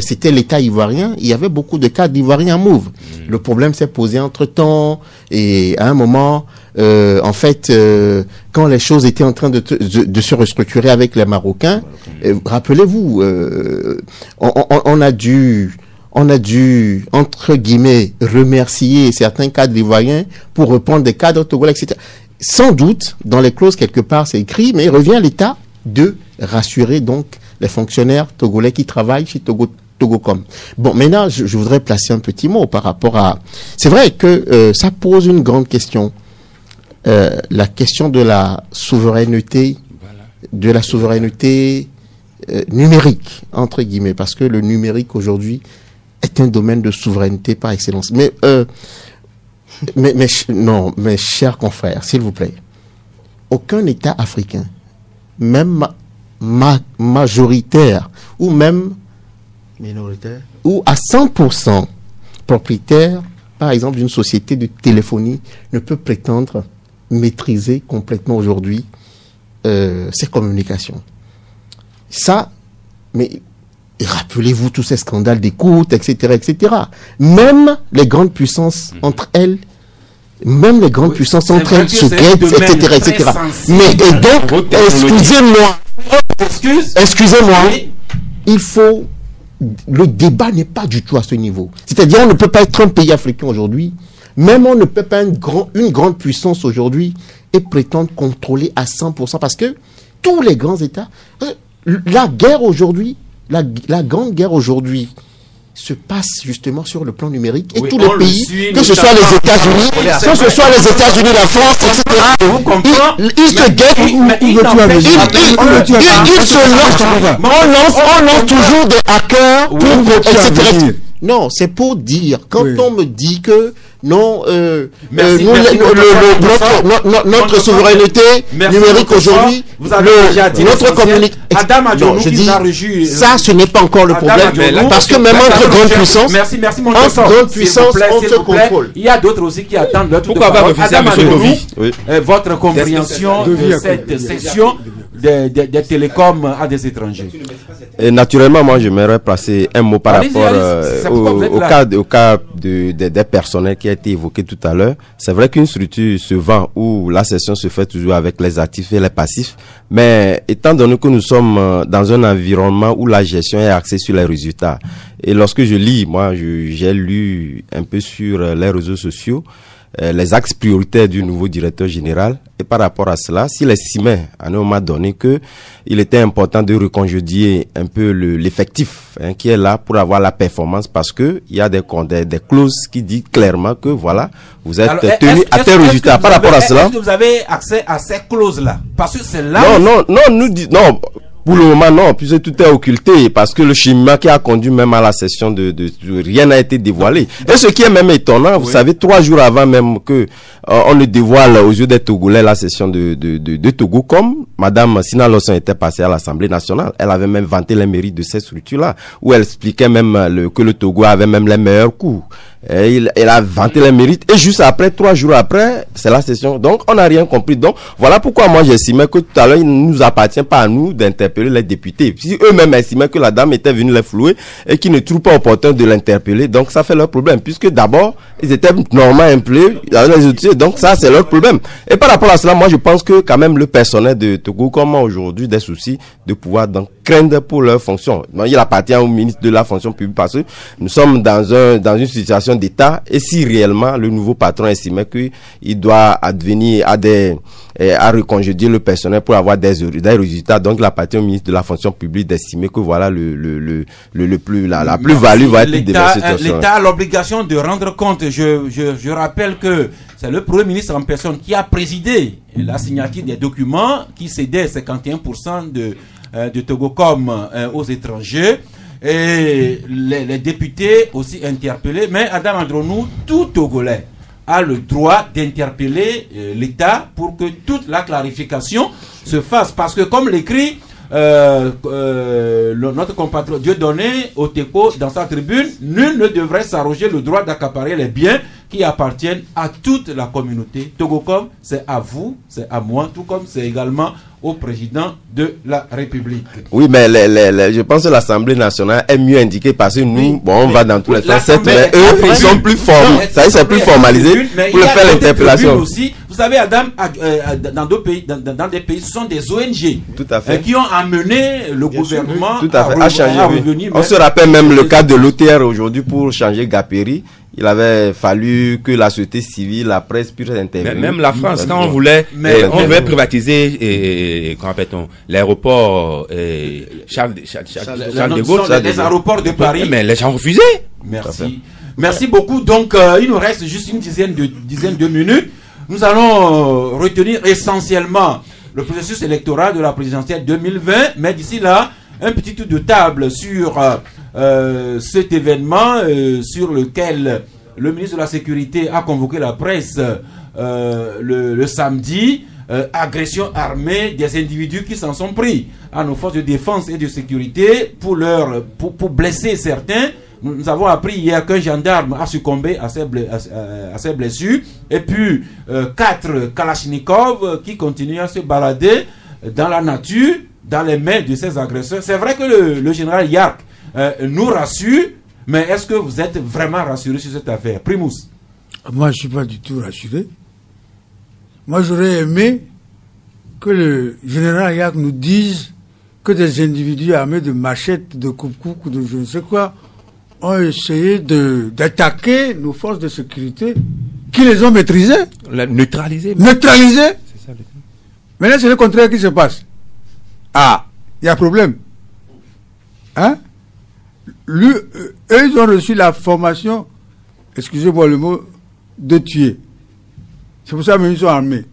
Speaker 5: c'était l'État ivoirien. Il y avait beaucoup de cadres ivoiriens à Mouve. Le problème s'est posé entre-temps et à un moment... quand les choses étaient en train de se restructurer avec les Marocains, rappelez-vous, on a dû, entre guillemets, remercier certains cadres ivoiriens pour reprendre des cadres togolais, etc. Sans doute, dans les clauses, quelque part, c'est écrit, mais il revient à l'État de rassurer donc les fonctionnaires togolais qui travaillent chez Togocom. Bon, maintenant, je voudrais placer un petit mot par rapport à... C'est vrai que ça pose une grande question. La question de la souveraineté, numérique, entre guillemets, parce que le numérique aujourd'hui est un domaine de souveraineté par excellence. Mais mes chers confrères, s'il vous plaît, aucun État africain, même majoritaire ou même
Speaker 8: minoritaire
Speaker 5: ou à 100% propriétaire, par exemple, d'une société de téléphonie, ne peut prétendre maîtriser complètement aujourd'hui ces communications. Ça, mais rappelez-vous tous ces scandales d'écoute, etc., etc. Même les grandes puissances entre elles, se guettent, etc., etc. Mais donc, excusez-moi, il faut... Le débat n'est pas du tout à ce niveau. C'est-à-dire, on ne peut pas être un pays africain aujourd'hui. Même on ne peut pas une grande puissance aujourd'hui et prétendre contrôler à 100% parce que tous les grands États, la guerre aujourd'hui, la grande guerre aujourd'hui se passe justement sur le plan numérique et tous les pays, que ce soit les États-Unis, la France, etc. Ils se guettent, on lance toujours des hackers pour etc. Non, c'est pour dire, quand on me dit que non, notre souveraineté numérique aujourd'hui, notre communication. Je dis, ça, ce n'est pas encore le problème, parce que même entre grandes puissances, on se contrôle.
Speaker 1: Il y a d'autres aussi qui attendent l'autre parole. Votre compréhension de cette session des télécoms à des étrangers.
Speaker 9: Et naturellement, moi, j'aimerais placer un mot par rapport au cas des personnels qui a été évoqué tout à l'heure. C'est vrai qu'une structure se vend où la session se fait toujours avec les actifs et les passifs, mais étant donné que nous sommes dans un environnement où la gestion est axée sur les résultats, et lorsque je lis, moi, j'ai lu un peu sur les réseaux sociaux, les axes prioritaires du nouveau directeur général. Et par rapport à cela, s'il estimait à un moment donné que il était important de recongédier un peu l'effectif qui est là pour avoir la performance, parce que il y a des clauses qui disent clairement que voilà, vous êtes tenu à tel résultat. Par rapport à cela,
Speaker 1: est-ce que vous avez accès à ces clauses-là? Parce que c'est là.
Speaker 9: Non, non. Pour le moment, non, puisque tout est occulté, parce que le cheminement qui a conduit même à la session rien n'a été dévoilé. Et ce qui est même étonnant, vous savez, 3 jours avant même que on ne dévoile aux yeux des Togolais la session de Togo, comme Madame Sina Lawson était passée à l'Assemblée nationale, elle avait même vanté les mérites de ces structures-là, où elle expliquait même que le Togo avait même les meilleurs coups. Elle a vanté les mérites, et juste après, 3 jours après, c'est la session. Donc, on n'a rien compris. Donc, voilà pourquoi moi j'estimais que tout à l'heure, il ne nous appartient pas à nous d'interpeller les députés. Si eux-mêmes estimaient que la dame était venue les flouer et qu'ils ne trouvent pas opportun de l'interpeller, donc ça fait leur problème, puisque d'abord, ils étaient normalement impliqués dans les outils, donc ça, c'est leur problème. Et par rapport à cela, moi, je pense que quand même le personnel de Togo, comme aujourd'hui, des soucis de pouvoir donc craindre pour leur fonction. Donc, il appartient au ministre de la fonction publique, parce que nous sommes dans une situation d'État, et si réellement le nouveau patron estimait qu'il doit advenir à recongédier le personnel pour avoir des résultats, donc il appartient au ministre de la fonction publique d'estimer que voilà la plus-value va être déversée.
Speaker 1: L'État a l'obligation de rendre compte. Je rappelle que c'est le Premier ministre en personne qui a présidé la signature des documents qui cédaient 51% de Togocom aux étrangers. Et les députés aussi interpellés. Mais Adam Andronou, tout Togolais a le droit d'interpeller l'État pour que toute la clarification se fasse. Parce que comme l'écrit notre compatriote Dieudonné Oteko dans sa tribune, nul ne devrait s'arroger le droit d'accaparer les biens qui appartiennent à toute la communauté. Togocom, c'est à vous, c'est à moi, tout comme c'est également au président de la République.
Speaker 9: Oui, mais je pense que l'Assemblée nationale est mieux indiquée, parce que nous, on va dans tous les sens, mais eux, ils sont plus formalisés. Ça y est, c'est plus formalisé pour faire l'interpellation.
Speaker 1: Aussi, vous savez, Adam, dans des pays, ce sont des ONG
Speaker 9: tout à fait.
Speaker 1: Qui ont amené le gouvernement
Speaker 9: à changer. On se rappelle même le cas de l'OTR aujourd'hui pour changer Gaperi. Il avait fallu que la société civile, la presse puisse intervenir.
Speaker 4: Même la France, quand on voulait privatiser, comment appelle-t-on, l'aéroport Charles de Gaulle,
Speaker 1: les aéroports de Paris.
Speaker 4: Mais les gens refusaient.
Speaker 1: Merci beaucoup. Donc, il nous reste juste une dizaine de minutes. Nous allons retenir essentiellement le processus électoral de la présidentielle 2020, mais d'ici là, un petit tour de table sur cet événement sur lequel le ministre de la Sécurité a convoqué la presse le samedi. Agression armée des individus qui s'en sont pris à nos forces de défense et de sécurité pour blesser certains. Nous avons appris hier qu'un gendarme a succombé à ses blessures. Et puis 4 Kalachnikov qui continuent à se balader dans la nature, dans les mains de ces agresseurs. C'est vrai que le général Yark nous rassure, mais est-ce que vous êtes vraiment rassuré sur cette affaire? Primus.
Speaker 3: Moi, je ne suis pas du tout rassuré. Moi, j'aurais aimé que le général Yark nous dise que des individus armés de machettes, de coupe-coupe, de je ne sais quoi, ont essayé d'attaquer nos forces de sécurité, qui les ont maîtrisées.
Speaker 4: Neutralisées.
Speaker 3: Neutralisées. Maintenant, c'est le contraire qui se passe. Ah, il y a problème. Hein? Eux, ils ont reçu la formation, excusez-moi le mot, de tuer. C'est pour ça qu'ils sont armés.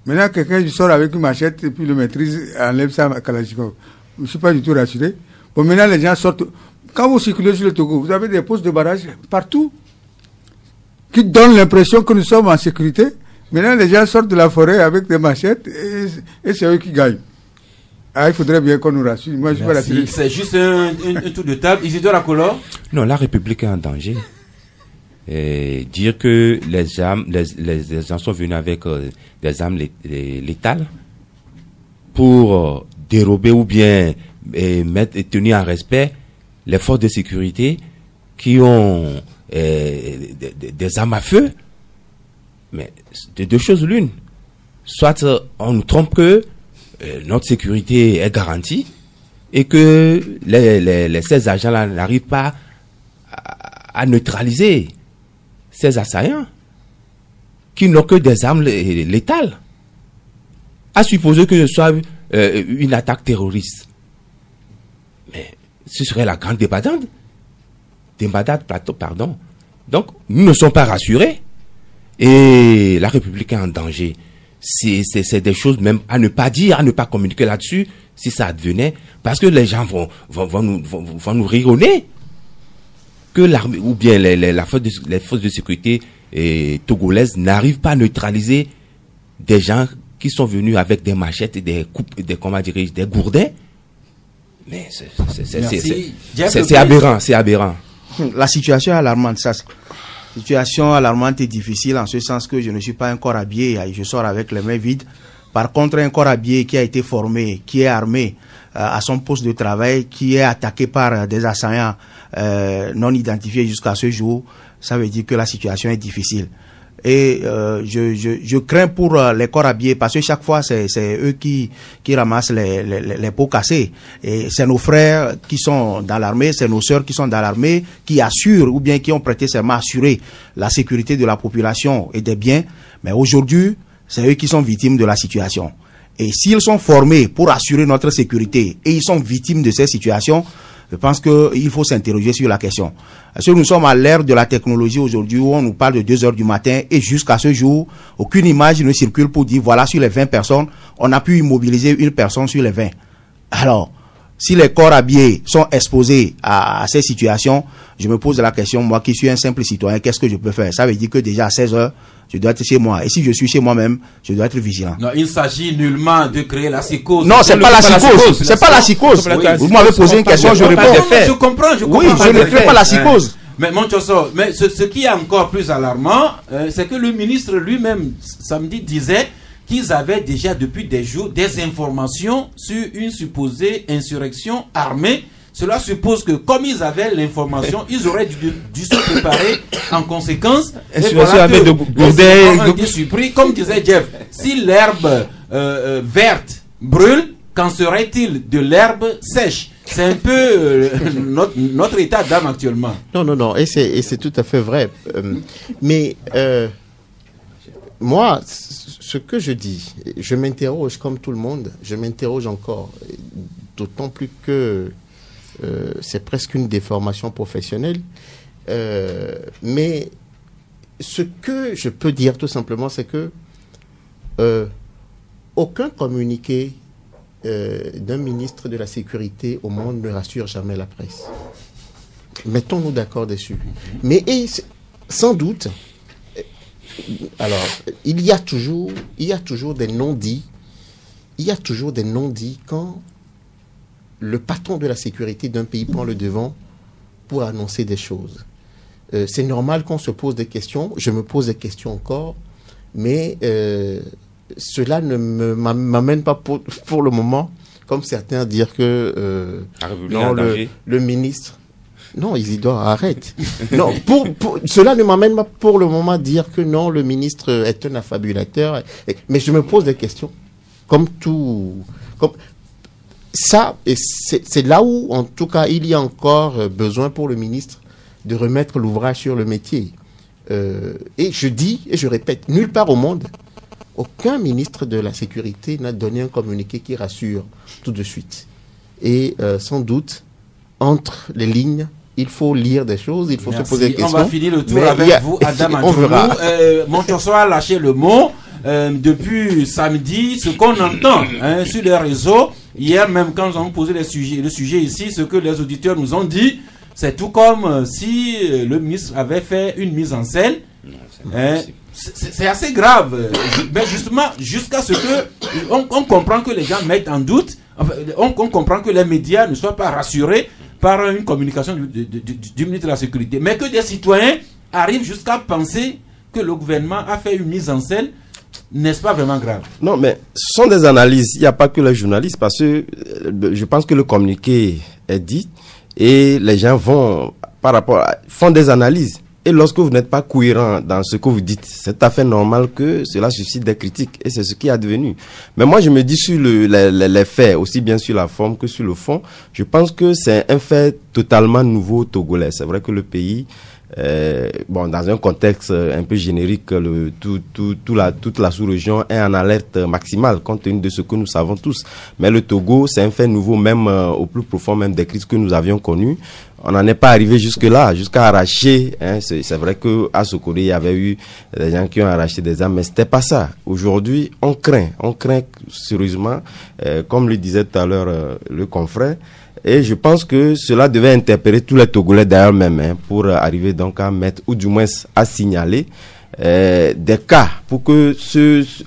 Speaker 3: Maintenant, quelqu'un sort avec une machette et puis le maîtrise, enlève ça à Kalachnikov. Je ne suis pas du tout rassuré. Bon, maintenant, les gens sortent. Quand vous circulez sur le Togo, vous avez des postes de barrage partout qui donnent l'impression que nous sommes en sécurité. Maintenant, les gens sortent de la forêt avec des machettes et c'est eux qui gagnent. Ah, il faudrait bien qu'on nous rassure. Moi, je suis pas rassuré.
Speaker 1: C'est juste un tour de table. Isidore Akolo.
Speaker 4: Non, la République est en danger. Et dire que les gens sont venus avec des armes létales pour dérober ou bien tenir en respect les forces de sécurité qui ont des armes à feu. Mais de deux choses l'une. Soit on nous trompe que notre sécurité est garantie et que ces agents-là n'arrivent pas à neutraliser ces assaillants. qui n'ont que des armes létales. À supposer que ce soit une attaque terroriste. Mais ce serait la grande débandade. Pardon. Donc, nous ne sommes pas rassurés. Et la République est en danger. C'est des choses même à ne pas dire, à ne pas communiquer là-dessus, si ça advenait, parce que les gens vont nous rire au nez. Que l'armée, ou bien les forces de sécurité togolaises n'arrivent pas à neutraliser des gens qui sont venus avec des machettes et des coupes, des gourdins. Mais c'est aberrant, c'est aberrant.
Speaker 8: La situation est alarmante, ça. Situation alarmante et difficile en ce sens que je ne suis pas un corps habillé, je sors avec les mains vides. Par contre, un corps habillé qui a été formé, qui est armé à son poste de travail, qui est attaqué par des assaillants non identifiés jusqu'à ce jour, ça veut dire que la situation est difficile. Et je crains pour les corps habillés parce que chaque fois c'est eux qui ramassent les pots cassés. Et c'est nos frères qui sont dans l'armée, c'est nos sœurs qui sont dans l'armée, qui assurent ou bien qui ont prêté serment à assurer la sécurité de la population et des biens. Mais aujourd'hui, c'est eux qui sont victimes de la situation. Et s'ils sont formés pour assurer notre sécurité et ils sont victimes de ces situations, je pense qu'il faut s'interroger sur la question. Parce que nous sommes à l'ère de la technologie aujourd'hui où on nous parle de 2 heures du matin et jusqu'à ce jour, aucune image ne circule pour dire voilà, sur les 20 personnes, on a pu immobiliser une personne sur les 20. Alors, si les corps habillés sont exposés à ces situations, je me pose la question, moi qui suis un simple citoyen, qu'est-ce que je peux faire? Ça veut dire que déjà à 16 heures, je dois être chez moi. Et si je suis chez moi-même, je dois être vigilant.
Speaker 1: Non, il s'agit nullement de créer la psychose.
Speaker 8: Non, c'est pas la psychose. C'est pas la psychose. Vous m'avez posé une question, je réponds.
Speaker 1: Je comprends.
Speaker 8: Oui, je ne crée pas la psychose.
Speaker 1: Mais Monchoso, mais ce qui est encore plus alarmant, c'est que le ministre lui-même, samedi, disait qu'ils avaient déjà depuis des jours des informations sur une supposée insurrection armée. Cela suppose que comme ils avaient l'information, ils auraient dû se préparer en conséquence. Et voilà que, surpris, comme disait Jeff, si l'herbe verte brûle, qu'en serait-il de l'herbe sèche? C'est un peu notre état d'âme actuellement.
Speaker 5: Non, et c'est tout à fait vrai. Mais moi, ce que je dis, je m'interroge comme tout le monde, je m'interroge encore, d'autant plus que c'est presque une déformation professionnelle. Mais ce que je peux dire tout simplement, c'est que aucun communiqué d'un ministre de la Sécurité au monde ne rassure jamais la presse. Mettons-nous d'accord dessus. Mais sans doute, alors, il y a toujours des non-dits. Il y a toujours des non-dits quand le patron de la sécurité d'un pays prend le devant pour annoncer des choses. C'est normal qu'on se pose des questions. Je me pose des questions encore, mais cela ne m'amène pas pour le moment, comme certains, dire que non, le ministre... Non, Isidore, arrête. Non, cela ne m'amène pas pour le moment à dire que non, le ministre est un affabulateur. Mais je me pose des questions. Comme tout... Ça, et c'est là où, en tout cas, il y a encore besoin pour le ministre de remettre l'ouvrage sur le métier. Et je dis, et je répète, nulle part au monde, aucun ministre de la Sécurité n'a donné un communiqué qui rassure tout de suite. Et sans doute, entre les lignes, il faut lire des choses, il faut se poser des questions.
Speaker 1: On va finir le tour avec vous, Adam Adjoumou. Monchoso a lâché le mot. Depuis samedi, ce qu'on entend sur les réseaux, hier même quand nous avons posé le sujet ici, ce que les auditeurs nous ont dit, c'est tout comme si le ministre avait fait une mise en scène. C'est assez grave. Mais justement, jusqu'à ce que on comprend que les gens mettent en doute, on comprend que les médias ne soient pas rassurés par une communication du ministre de la Sécurité. Mais que des citoyens arrivent jusqu'à penser que le gouvernement a fait une mise en scène, n'est-ce pas vraiment grave?
Speaker 9: Non, mais ce sont des analyses. Il n'y a pas que les journalistes, parce que je pense que le communiqué est dit et les gens font des analyses. Et lorsque vous n'êtes pas cohérent dans ce que vous dites, c'est tout à fait normal que cela suscite des critiques. Et c'est ce qui est advenu. Mais moi, je me dis sur les faits, aussi bien sur la forme que sur le fond, je pense que c'est un fait totalement nouveau au Togolais. C'est vrai que le pays Bon, dans un contexte un peu générique, toute la sous-région est en alerte maximale compte tenu de ce que nous savons tous. Mais le Togo, c'est un fait nouveau, même au plus profond même des crises que nous avions connues. On n'en est pas arrivé jusque-là, jusqu'à arracher. Hein, c'est vrai qu'à Sokore, il y avait eu des gens qui ont arraché des armes, mais c'était pas ça. Aujourd'hui, on craint sérieusement, comme le disait tout à l'heure le confrère. Et je pense que cela devait interpeller tous les Togolais d'ailleurs même, hein, pour arriver donc à mettre, ou du moins à signaler des cas pour que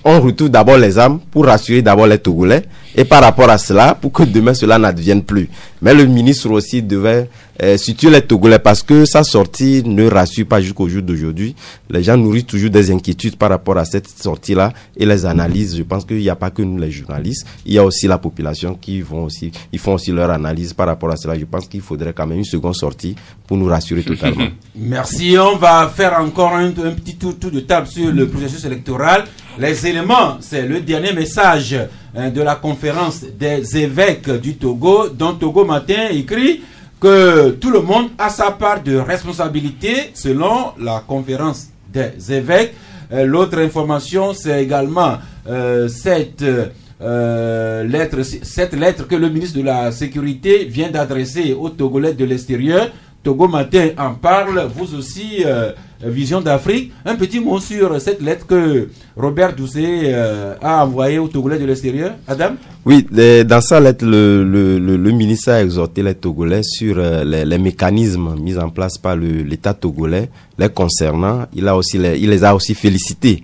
Speaker 9: on retrouve d'abord les armes pour rassurer d'abord les Togolais et par rapport à cela pour que demain cela n'advienne plus. Mais le ministre aussi devait situer les Togolais parce que sa sortie ne rassure pas jusqu'au jour d'aujourd'hui. Les gens nourrissent toujours des inquiétudes par rapport à cette sortie-là et les analyses. Je pense qu'il n'y a pas que nous les journalistes, il y a aussi la population qui font aussi leur analyse par rapport à cela. Je pense qu'il faudrait quand même une seconde sortie pour nous rassurer totalement.
Speaker 1: Merci. On va faire encore un petit tour de table sur le processus électoral. Les éléments, c'est le dernier message de la conférence des évêques du Togo, dont Togo Matin écrit que tout le monde a sa part de responsabilité selon la conférence des évêques. L'autre information, c'est également cette lettre que le ministre de la Sécurité vient d'adresser aux Togolais de l'extérieur. Togo Matin en parle, vous aussi, Vision d'Afrique. Un petit mot sur cette lettre que Robert Doucet a envoyée aux Togolais de l'extérieur. Adam?
Speaker 9: Oui, dans sa lettre, le ministre a exhorté les Togolais sur les mécanismes mis en place par l'État togolais les concernant. Il les a aussi félicités.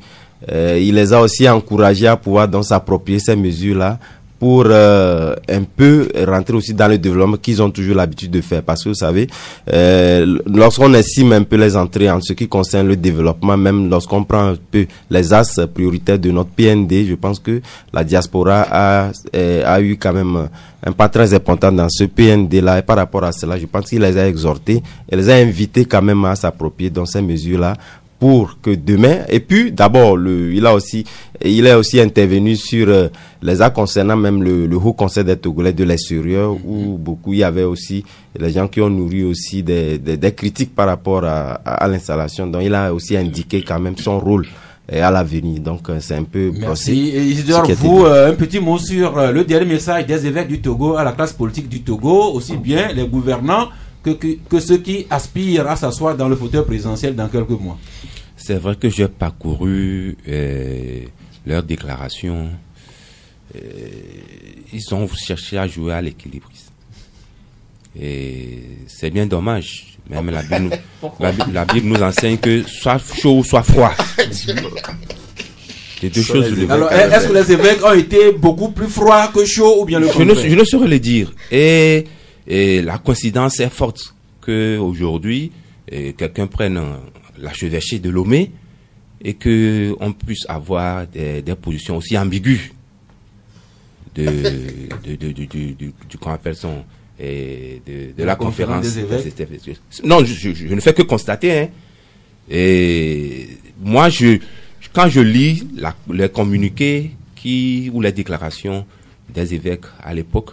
Speaker 9: Il les a aussi encouragés à pouvoir donc s'approprier ces mesures-là pour un peu rentrer aussi dans le développement qu'ils ont toujours l'habitude de faire. Parce que vous savez, lorsqu'on estime un peu les entrées en ce qui concerne le développement, même lorsqu'on prend un peu les axes prioritaires de notre PND, je pense que la diaspora a eu quand même un pas très important dans ce PND-là. Et par rapport à cela, je pense qu'il les a exhortés et les a invités quand même à s'approprier dans ces mesures-là, pour que demain, et puis d'abord, il est aussi intervenu sur les actes concernant même le Haut Conseil des Togolais de l'extérieur, où il y avait aussi les gens qui ont nourri aussi des critiques par rapport à l'installation. Donc il a aussi indiqué quand même son rôle à l'avenir. Donc c'est un peu...
Speaker 1: Merci. Et Isidore, vous, un petit mot sur le dernier message des évêques du Togo à la classe politique du Togo, aussi bien les gouvernants que ceux qui aspirent à s'asseoir dans le fauteuil présidentiel dans quelques mois.
Speaker 4: C'est vrai que j'ai parcouru leurs déclarations. Ils ont cherché à jouer à l'équilibriste. Et c'est bien dommage. Même la Bible nous enseigne que soit chaud ou soit froid. C'est deux choses.
Speaker 1: Alors, est-ce que les évêques ont été beaucoup plus froids que chauds ou bien le contraire?
Speaker 4: Je ne saurais le dire. Et la coïncidence est forte qu'aujourd'hui, quelqu'un prenne l'archevêché de Lomé et qu'on puisse avoir des positions aussi ambiguës du qu'on appelle son de la conférence des évêques. Non, je ne fais que constater. Hein. Et moi, quand je lis les communiqués ou les déclarations des évêques à l'époque,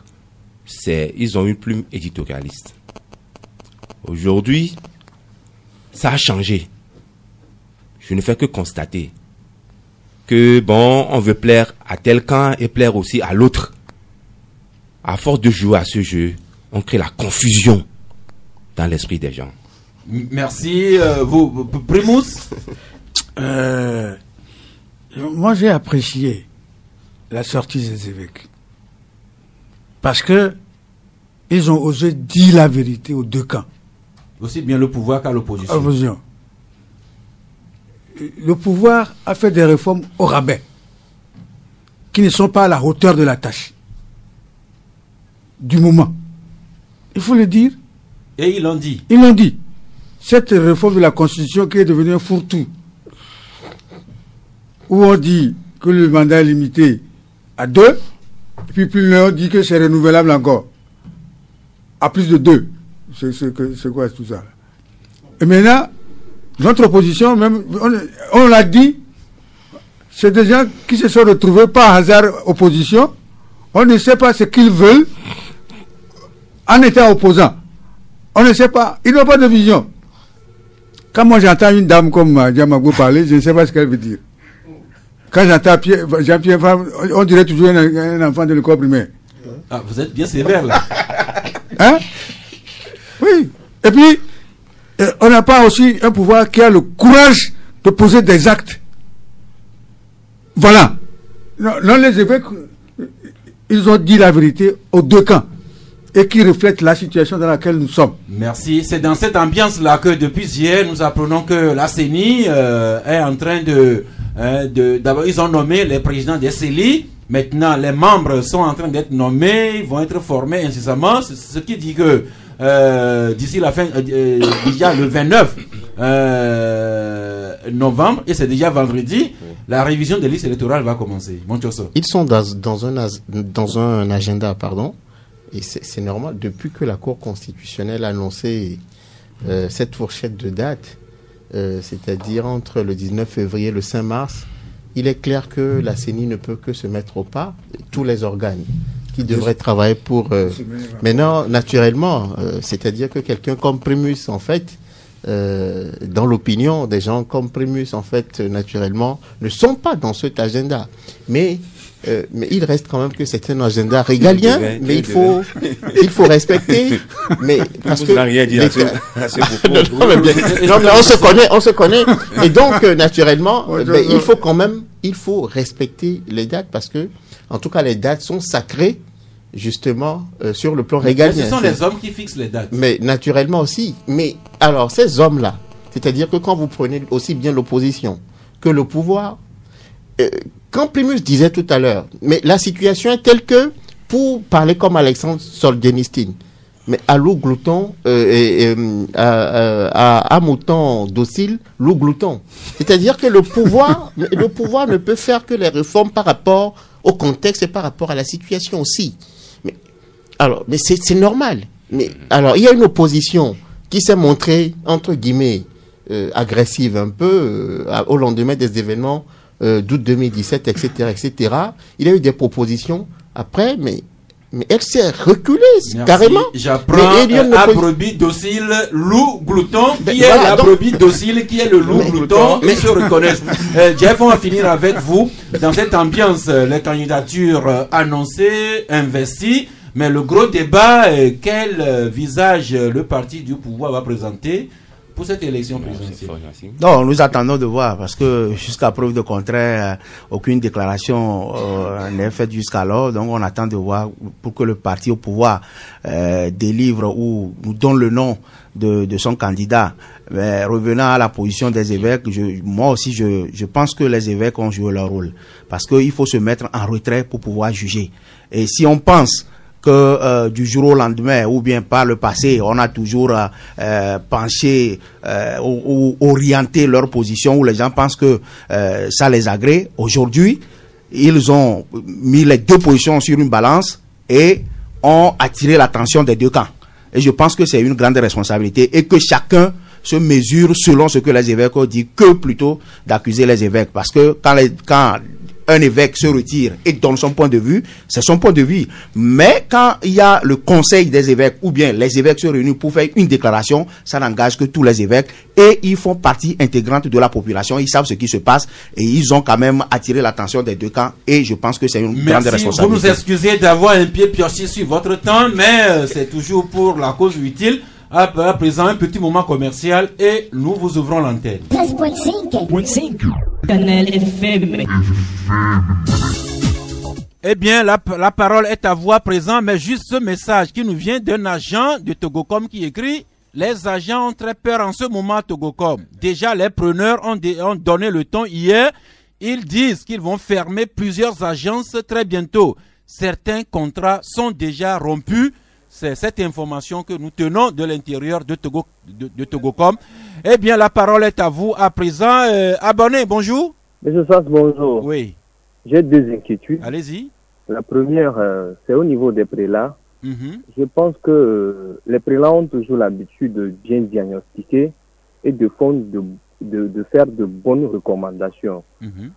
Speaker 4: ils ont une plume éditorialiste. Aujourd'hui, ça a changé. Je ne fais que constater que on veut plaire à tel camp et plaire aussi à l'autre. À force de jouer à ce jeu, on crée la confusion dans l'esprit des gens.
Speaker 1: Merci. Vous, Primus?
Speaker 3: Moi, j'ai apprécié la sortie des évêques. Parce que ils ont osé dire la vérité aux deux camps.
Speaker 1: Aussi bien le pouvoir qu'à l'opposition.
Speaker 3: Le pouvoir a fait des réformes au rabais, qui ne sont pas à la hauteur de la tâche, du moment. Il faut le dire.
Speaker 1: Et ils l'ont dit.
Speaker 3: Ils l'ont dit. Cette réforme de la Constitution qui est devenue un fourre-tout, où on dit que le mandat est limité à 2, et puis plus loin on dit que c'est renouvelable encore, à plus de 2. C'est quoi tout ça? Et maintenant, notre opposition, même, on l'a dit, c'est des gens qui se sont retrouvés par hasard opposition. On ne sait pas ce qu'ils veulent en étant opposants. On ne sait pas, ils n'ont pas de vision. Quand moi j'entends une dame comme Diamago parler, je ne sais pas ce qu'elle veut dire. Quand j'entends Jean-Pierre Favre, on dirait toujours un enfant de l'école primaire.
Speaker 1: Ah, vous êtes bien sévère là.
Speaker 3: Hein? Oui. Et puis, on n'a pas aussi un pouvoir qui a le courage de poser des actes. Voilà. Non, les évêques, ils ont dit la vérité aux deux camps et qui reflètent la situation dans laquelle nous sommes.
Speaker 1: Merci. C'est dans cette ambiance-là que depuis hier, nous apprenons que la CENI est en train d'abord, ils ont nommé les présidents des CELI. Maintenant, les membres sont en train d'être nommés, ils vont être formés incessamment. C'est ce qui dit que d'ici la fin, déjà le 29 novembre, et c'est déjà vendredi, la révision des listes électorales va commencer.
Speaker 5: Ils sont dans un agenda, pardon, et c'est normal. Depuis que la Cour constitutionnelle a annoncé cette fourchette de date, c'est-à-dire entre le 19 février et le 5 mars, il est clair que la CENI ne peut que se mettre au pas, tous les organes qui devraient travailler pour... Maintenant, naturellement, c'est-à-dire que quelqu'un comme Primus, en fait, dans l'opinion des gens comme Primus, en fait, naturellement, ne sont pas dans cet agenda. Mais il reste quand même que c'est un agenda régalien, mais il faut respecter. Mais parce que
Speaker 4: rien dit à
Speaker 5: on se connaît. Et donc, naturellement, il faut respecter les dates parce que, en tout cas, les dates sont sacrées. Justement, sur le plan régalien.
Speaker 1: Mais ce sont les hommes qui fixent les dates.
Speaker 5: Mais naturellement aussi. Mais alors, ces hommes-là, c'est-à-dire que quand vous prenez aussi bien l'opposition que le pouvoir, quand Primus disait tout à l'heure, mais la situation est telle que, pour parler comme Alexandre Solzhenitsyn, mais à loup glouton, à mouton docile, loup glouton. C'est-à-dire que le pouvoir ne peut faire que les réformes par rapport au contexte et par rapport à la situation aussi. Mais c'est normal. Mais alors, il y a une opposition qui s'est montrée, entre guillemets, agressive un peu au lendemain des événements d'août 2017, etc., etc. Il y a eu des propositions après, mais elle s'est reculée. Merci. Carrément.
Speaker 1: J'apprends à brebis docile, loup glouton, qui est la brebis docile, qui est le loup glouton, ils se reconnaissent. Jeff, on va finir avec vous. Dans cette ambiance, les candidatures annoncées, investies, mais le gros débat, quel visage le parti du pouvoir va présenter pour cette élection présidentielle?
Speaker 8: Non, nous attendons de voir parce que jusqu'à preuve de contraire, aucune déclaration n'est faite jusqu'alors. Donc on attend de voir pour que le parti au pouvoir délivre ou nous donne le nom de son candidat. Mais revenant à la position des évêques, moi aussi je pense que les évêques ont joué leur rôle parce qu'il faut se mettre en retrait pour pouvoir juger. Et si on pense que du jour au lendemain ou bien par le passé, on a toujours penché ou orienté leur position où les gens pensent que ça les agrée. Aujourd'hui, ils ont mis les deux positions sur une balance et ont attiré l'attention des deux camps. Et je pense que c'est une grande responsabilité et que chacun se mesure selon ce que les évêques ont dit que plutôt d'accuser les évêques. Parce que quand un évêque se retire et donne son point de vue, c'est son point de vue. Mais quand il y a le conseil des évêques ou bien les évêques se réunissent pour faire une déclaration, ça n'engage que tous les évêques et ils font partie intégrante de la population. Ils savent ce qui se passe et ils ont quand même attiré l'attention des deux camps et je pense que c'est une grande responsabilité.
Speaker 1: Vous nous excusez d'avoir un pied pioché sur votre temps, mais c'est toujours pour la cause utile. À présent, un petit moment commercial et nous vous ouvrons l'antenne.
Speaker 10: 13.5 Canal FM.
Speaker 1: Eh bien, la parole est à vous à présent, mais juste ce message qui nous vient d'un agent de Togocom qui écrit: les agents ont très peur en ce moment à Togocom. Déjà, les preneurs ont donné le ton hier. Ils disent qu'ils vont fermer plusieurs agences très bientôt. Certains contrats sont déjà rompus. C'est cette information que nous tenons de l'intérieur de Togocom. Eh bien, la parole est à vous à présent. Abonné, bonjour.
Speaker 11: Monsieur Sass, bonjour.
Speaker 1: Oui.
Speaker 11: J'ai deux inquiétudes.
Speaker 1: Allez-y.
Speaker 11: La première, c'est au niveau des prélats. Je pense que les prélats ont toujours l'habitude de bien diagnostiquer et de faire de bonnes recommandations.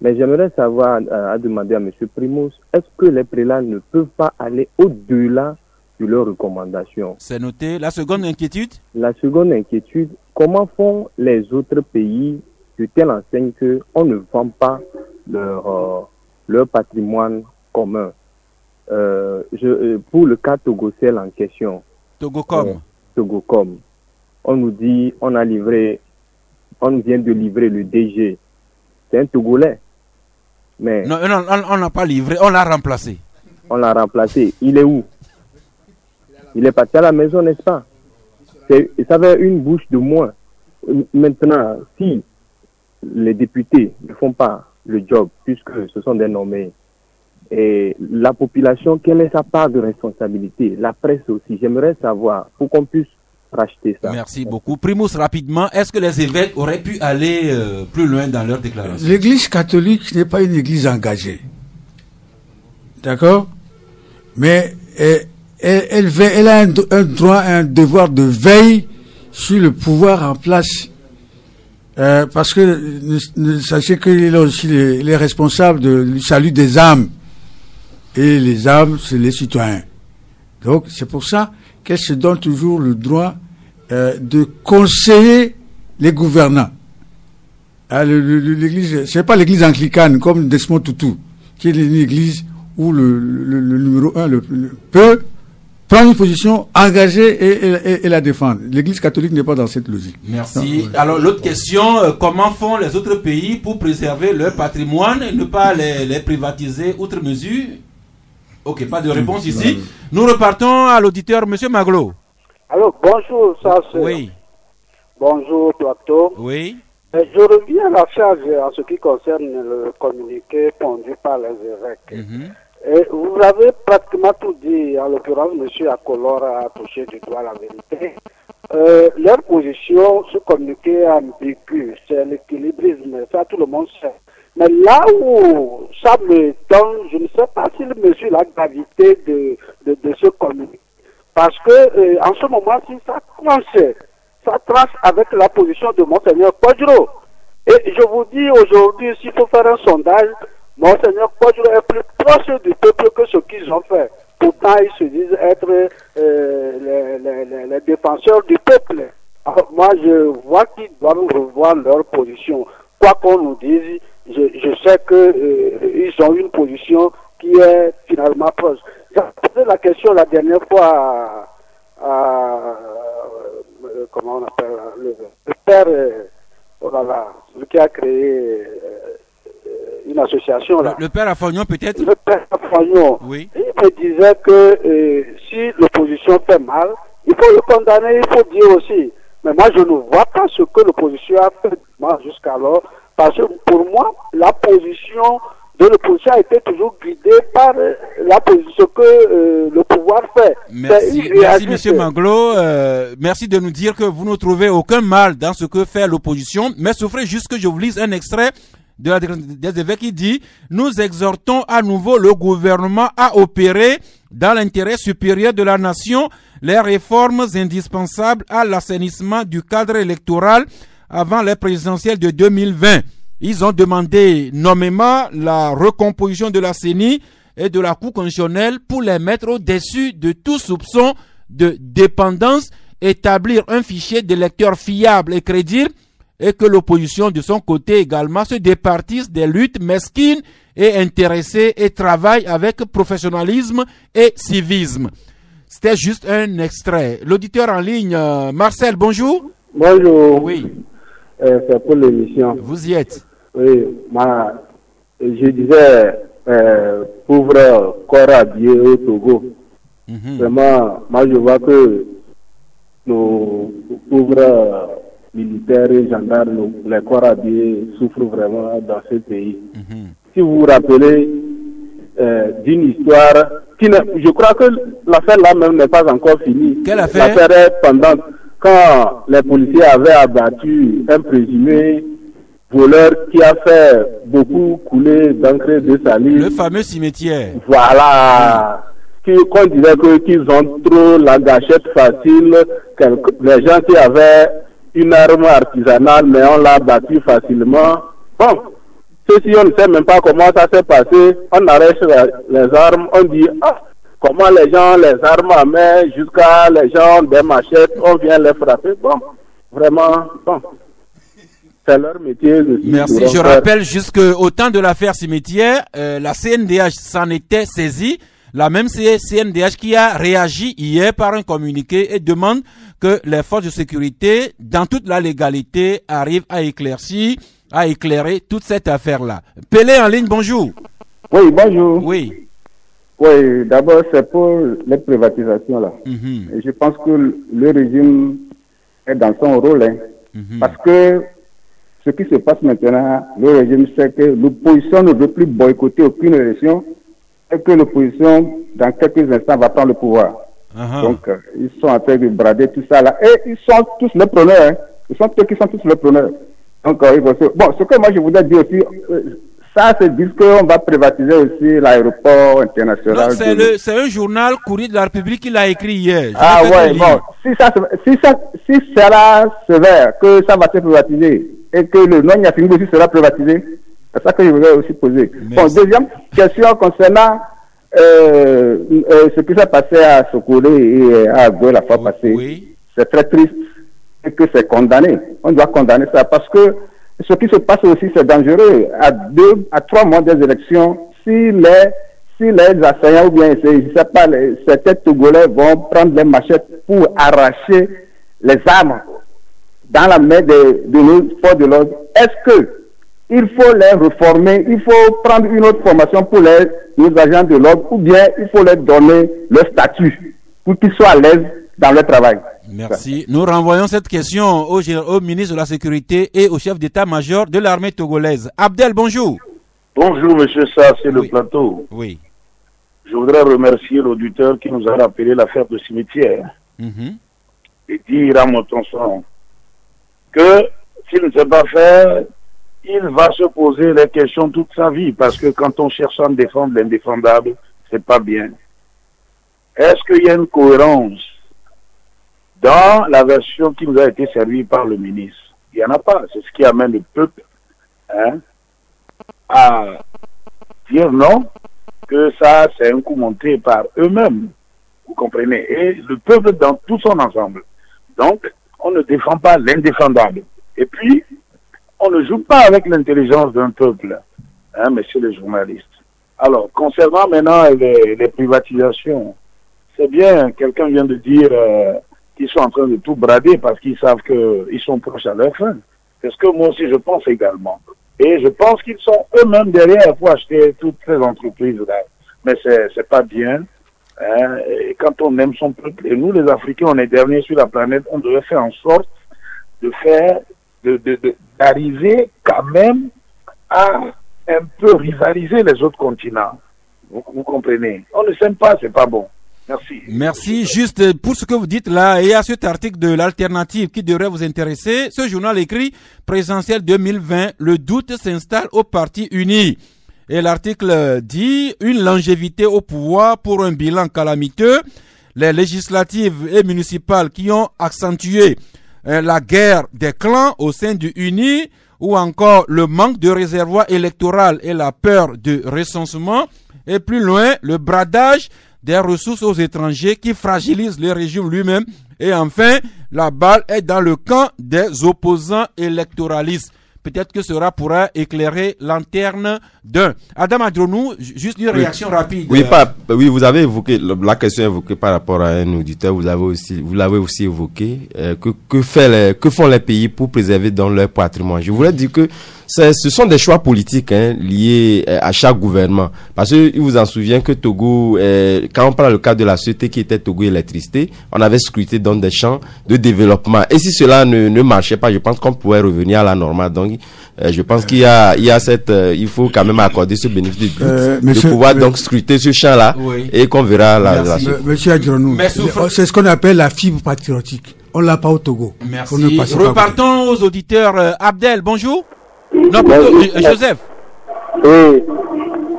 Speaker 11: Mais j'aimerais savoir, à demander à M. Primus, est-ce que les prélats ne peuvent pas aller au-delà sur leurs recommandations.
Speaker 1: C'est noté. La seconde inquiétude?
Speaker 11: La seconde inquiétude, comment font les autres pays de telle enseigne qu'on ne vend pas leur patrimoine commun? Pour le cas Togocel en question. Togocom. On nous dit, on vient de livrer le DG. C'est un Togolais. Mais
Speaker 1: non, on n'a pas livré, on l'a remplacé.
Speaker 11: On l'a remplacé. Il est où? Il est parti à la maison, n'est-ce pas? Ça avait une bouche de moins. Maintenant, si les députés ne font pas le job, puisque ce sont des nommés, et la population, quelle est sa part de responsabilité? La presse aussi, j'aimerais savoir, pour qu'on puisse racheter ça.
Speaker 1: Merci beaucoup. Primus, rapidement, est-ce que les évêques auraient pu aller plus loin dans leur déclaration?
Speaker 3: L'église catholique n'est pas une église engagée. D'accord? Mais elle a un droit, un devoir de veille sur le pouvoir en place. Parce que sachez qu'il est aussi les responsables du salut des âmes. Et les âmes, c'est les citoyens. Donc, c'est pour ça qu'elle se donne toujours le droit de conseiller les gouvernants. L'église, c'est pas l'église anglicane comme Desmond Tutu, qui est une église où le numéro 1 peut prendre une position engagée et la défendre. L'église catholique n'est pas dans cette logique.
Speaker 1: Merci. Alors, l'autre question, comment font les autres pays pour préserver leur patrimoine et ne pas les privatiser outre mesure? Ok, pas de réponse ici. Nous repartons à l'auditeur, Monsieur Maglo.
Speaker 12: Alors, bonjour, ça c'est...
Speaker 1: Oui.
Speaker 12: Bonjour, Plateau.
Speaker 1: Oui.
Speaker 12: Je reviens à la charge en ce qui concerne le communiqué pondu par les évêques. Et vous avez pratiquement tout dit, en l'occurrence, M. Akolor a touché du doigt la vérité. Leur position, ce communiqué est ambigu, c'est l'équilibrisme, ça tout le monde sait. Mais là où ça me donne, je ne sais pas s'il mesure la gravité de ce communiqué. Parce que en ce moment, si ça tranche avec la position de Monseigneur Kodjo. Et je vous dis aujourd'hui, s'il faut faire un sondage, Monseigneur Kodjo est plus proche du peuple que ce qu'ils ont fait. Pourtant, ils se disent être les défenseurs du peuple. Alors, moi, je vois qu'ils doivent revoir leur position. Quoi qu'on nous dise, je sais qu'ils ont une position qui est finalement proche. J'ai posé la question la dernière fois à comment on appelle le père, celui qui a créé une association là.
Speaker 1: Le père Afognon peut-être?
Speaker 12: Le père Afognon.
Speaker 1: Oui.
Speaker 12: Il me disait que si l'opposition fait mal, il faut le condamner, il faut dire aussi. Mais moi je ne vois pas ce que l'opposition a fait jusqu'alors, parce que pour moi, la position de l'opposition a été toujours guidée par ce que le pouvoir fait.
Speaker 1: Merci M. Manglo. Merci de nous dire que vous ne trouvez aucun mal dans ce que fait l'opposition, mais souffrez juste que je vous lise un extrait des évêques qui dit « Nous exhortons à nouveau le gouvernement à opérer dans l'intérêt supérieur de la nation les réformes indispensables à l'assainissement du cadre électoral avant les présidentielles de 2020. » Ils ont demandé nommément la recomposition de la CENI et de la Cour constitutionnelle pour les mettre au-dessus de tout soupçon de dépendance, établir un fichier d'électeurs fiable et crédible, et que l'opposition de son côté également se départisse des luttes mesquines et intéressées et travaille avec professionnalisme et civisme. C'était juste un extrait. L'auditeur en ligne, Marcel, bonjour.
Speaker 12: Bonjour.
Speaker 1: Oui.
Speaker 12: C'est pour l'émission.
Speaker 1: Vous y êtes.
Speaker 12: Oui, je disais, pauvre corps habillé au Togo. Vraiment, moi je vois que nos pauvres militaires et gendarmes, les corps habillés souffrent vraiment dans ce pays. Si vous vous rappelez d'une histoire, je crois que l'affaire là même n'est pas encore finie.
Speaker 1: Quelle affaire?
Speaker 12: L'affaire est pendante. Quand les policiers avaient abattu un présumé voleur qui a fait beaucoup couler d'encre de salive.
Speaker 1: Le fameux cimetière.
Speaker 12: Voilà. Qu'on disait qu'ils ont trop la gâchette facile. Les gens qui avaient une arme artisanale, mais on l'a battu facilement. Bon, ceci, on ne sait même pas comment ça s'est passé. On arrête les armes, on dit, comment les gens, les armes à main, jusqu'à les gens des machettes, on vient les frapper. Bon, vraiment, bon. C'est leur métier.
Speaker 1: Merci. Je rappelle juste qu'au temps de l'affaire Cimetière, la CNDH s'en était saisie. La même CNDH qui a réagi hier par un communiqué et demande que les forces de sécurité, dans toute la légalité, arrivent à éclairer toute cette affaire-là. Pelé en ligne, bonjour.
Speaker 13: Oui, bonjour.
Speaker 1: Oui.
Speaker 13: Oui, d'abord, c'est pour les privatisations, là. Et je pense que le régime est dans son rôle, hein. Parce que ce qui se passe maintenant, le régime sait que l'opposition ne veut plus boycotter aucune élection et que l'opposition, dans quelques instants, va prendre le pouvoir. Donc, ils sont en train de brader tout ça là. Et ils sont tous les preneurs. Hein. Ils sont eux qui sont tous les preneurs. Donc, bon, ce que moi je voudrais dire aussi, ça c'est dire qu'on va privatiser aussi l'aéroport international.
Speaker 1: C'est un journal Courrier de la République qui l'a écrit hier.
Speaker 13: Ah ouais, bon, si c'est là sévère que ça va se privatiser et que le non-Yafini aussi sera privatisé, c'est ça que je voudrais aussi poser. Bon, deuxième question concernant ce qui s'est passé à Sokolé et à Agoué la fois passée. Oui. C'est très triste et que c'est condamné. On doit condamner ça parce que ce qui se passe aussi, c'est dangereux. À 3 mois des élections, si les assaillants ou bien, je sais pas, certains Togolais vont prendre les machettes pour arracher les armes dans la main de nos forces de l'ordre, est-ce que il faut les reformer, il faut prendre une autre formation pour nos agents de l'ordre, ou bien il faut leur donner leur statut pour qu'ils soient à l'aise dans leur travail.
Speaker 1: Merci. Nous renvoyons cette question au ministre de la Sécurité et au chef d'état-major de l'armée togolaise. Abdel, bonjour.
Speaker 12: Bonjour, monsieur Sarr, c'est le plateau.
Speaker 1: Oui.
Speaker 12: Je voudrais remercier l'auditeur qui nous a rappelé l'affaire de Cimetière et dire à mon tonton que s'il ne sait pas faire, il va se poser les questions toute sa vie, parce que quand on cherche à défendre l'indéfendable, c'est pas bien. Est-ce qu'il y a une cohérence dans la version qui nous a été servie par le ministre? Il n'y en a pas. C'est ce qui amène le peuple à dire non, que ça c'est un coup monté par eux-mêmes. Vous comprenez? Et le peuple dans tout son ensemble. Donc, on ne défend pas l'indéfendable. Et puis, on ne joue pas avec l'intelligence d'un peuple, messieurs les journalistes. Alors, concernant maintenant les privatisations, c'est bien, quelqu'un vient de dire qu'ils sont en train de tout brader parce qu'ils savent qu'ils sont proches à leur fin. C'est ce que moi aussi je pense également. Et je pense qu'ils sont eux-mêmes derrière pour acheter toutes ces entreprises-là. Mais c'est pas bien. Et quand on aime son peuple, et nous les Africains, on est derniers sur la planète, on devrait faire en sorte d'arriver quand même à un peu rivaliser les autres continents. Vous comprenez? On ne s'aime pas, c'est pas bon. Merci.
Speaker 1: Merci. Juste pour ce que vous dites là, il y a cet article de l'Alternative qui devrait vous intéresser. Ce journal écrit présidentiel 2020, le doute s'installe au Parti uni. Et l'article dit une longévité au pouvoir pour un bilan calamiteux. Les législatives et municipales qui ont accentué la guerre des clans au sein du uni, ou encore le manque de réservoir électoral et la peur de recensement. Et plus loin, le bradage des ressources aux étrangers qui fragilise le régime lui-même. Et enfin, la balle est dans le camp des opposants électoralistes. Peut-être que cela pourra éclairer lanterne d'un. Adam Adronou, juste une réaction rapide.
Speaker 9: Oui, vous avez évoqué la question évoquée par rapport à un auditeur. Vous l'avez aussi évoqué. Que font les pays pour préserver dans leur patrimoine? Je voulais dire que ce sont des choix politiques liés à chaque gouvernement. Parce que vous en souvenez que Togo, quand on prend le cas de la société qui était Togo Électricité, on avait scruté dans des champs de développement. Et si cela ne marchait pas, je pense qu'on pourrait revenir à la normale. Donc, je pense qu'il y a il faut quand même accorder ce bénéfice de pouvoir donc scruter ce champ-là et qu'on verra la suite.
Speaker 3: Monsieur Adjonou, c'est ce qu'on appelle la fibre patriotique. On l'a pas au Togo.
Speaker 1: Merci. Repartons aux auditeurs. Abdel, bonjour. Non, Joseph.
Speaker 14: Oui.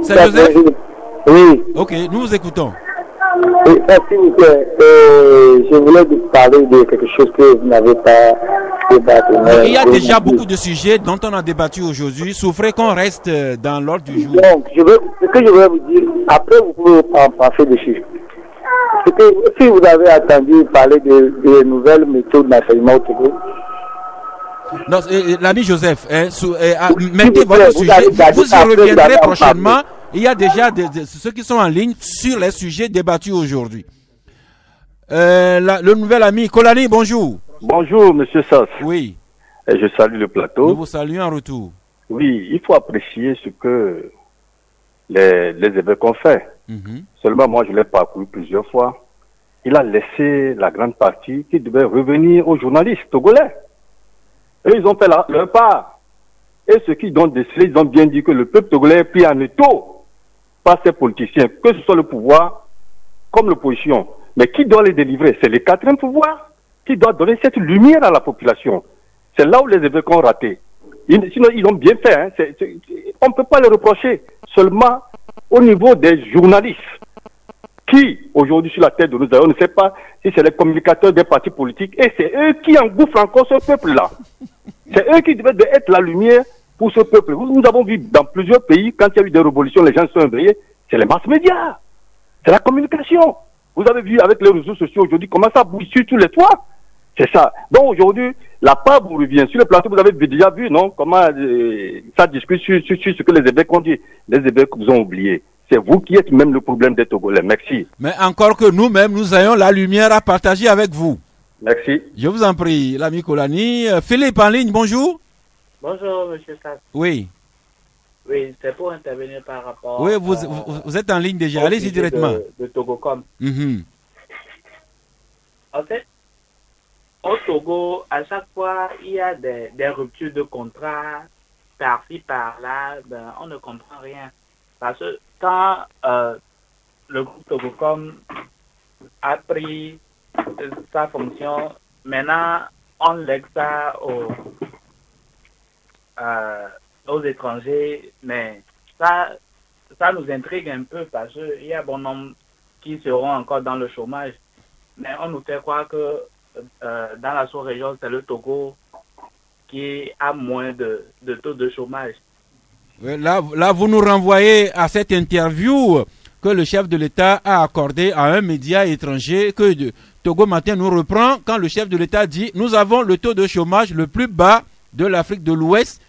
Speaker 1: C'est Joseph?
Speaker 14: Oui.
Speaker 1: Ok, nous vous écoutons.
Speaker 14: Oui, merci beaucoup. Je voulais vous parler de quelque chose que vous n'avez pas débattu.
Speaker 1: Il y a déjà beaucoup de sujets dont on a débattu aujourd'hui. Souffrez qu'on reste dans l'ordre du jour.
Speaker 14: Donc, ce que je voulais vous dire, après vous pouvez en penser dessus. si vous avez entendu parler de nouvelles méthodes d'enseignement au Togo.
Speaker 1: Non, l'ami Joseph, mettez votre sujet, vous y reviendrez prochainement. Il y a déjà ceux qui sont en ligne sur les sujets débattus aujourd'hui. Le nouvel ami Kolani, bonjour.
Speaker 15: Bonjour, monsieur Sass.
Speaker 1: Oui.
Speaker 15: Et je salue le plateau.
Speaker 1: Nous vous saluons en retour.
Speaker 15: Oui, il faut apprécier ce que les évêques ont fait. Seulement, moi, je l'ai parcouru plusieurs fois. Il a laissé la grande partie qui devait revenir aux journalistes togolais. Et ils ont fait leur part. Et ceux qui ont décelé, ils ont bien dit que le peuple togolais est pris en étau par ces politiciens, que ce soit le pouvoir comme l'opposition. Mais qui doit les délivrer? C'est le quatrième pouvoir qui doit donner cette lumière à la population. C'est là où les évêques ont raté. Sinon, ils ont bien fait. Hein. On ne peut pas les reprocher. Seulement au niveau des journalistes qui, aujourd'hui, sur la tête de nous, on ne sait pas si c'est les communicateurs des partis politiques, et c'est eux qui engouffrent encore ce peuple-là. C'est eux qui devaient être la lumière pour ce peuple. Nous avons vu dans plusieurs pays, quand il y a eu des révolutions, les gens se sont éveillés, c'est les mass médias, c'est la communication. Vous avez vu avec les réseaux sociaux aujourd'hui comment ça bouge sur tous les toits. C'est ça. Donc aujourd'hui, la part vous revient. Sur le plateau, vous avez déjà vu, non, comment ça discute sur ce que les évêques ont dit. Les évêques vous ont oublié. C'est vous qui êtes même le problème des Togolais. Merci.
Speaker 1: Mais encore que nous-mêmes, nous ayons la lumière à partager avec vous.
Speaker 15: Merci.
Speaker 1: Je vous en prie, l'ami Kolani. Philippe en ligne, bonjour.
Speaker 16: Bonjour, monsieur Sass.
Speaker 1: Oui.
Speaker 16: Oui, c'est pour intervenir par rapport...
Speaker 1: Oui, vous êtes en ligne déjà. Allez-y directement.
Speaker 16: De Togocom. En fait, au Togo, à chaque fois, il y a des ruptures de contrat par-ci, par-là. Ben, on ne comprend rien. Parce que quand le groupe Togocom a pris sa fonction, maintenant, on lègue ça aux étrangers, mais ça nous intrigue un peu parce qu'il y a bon nombre qui seront encore dans le chômage. Mais on nous fait croire que dans la sous-région, c'est le Togo qui a moins de taux de chômage.
Speaker 1: Là, vous nous renvoyez à cette interview que le chef de l'État a accordée à un média étranger que Togo Matin nous reprend quand le chef de l'État dit « Nous avons le taux de chômage le plus bas de l'Afrique de l'Ouest ».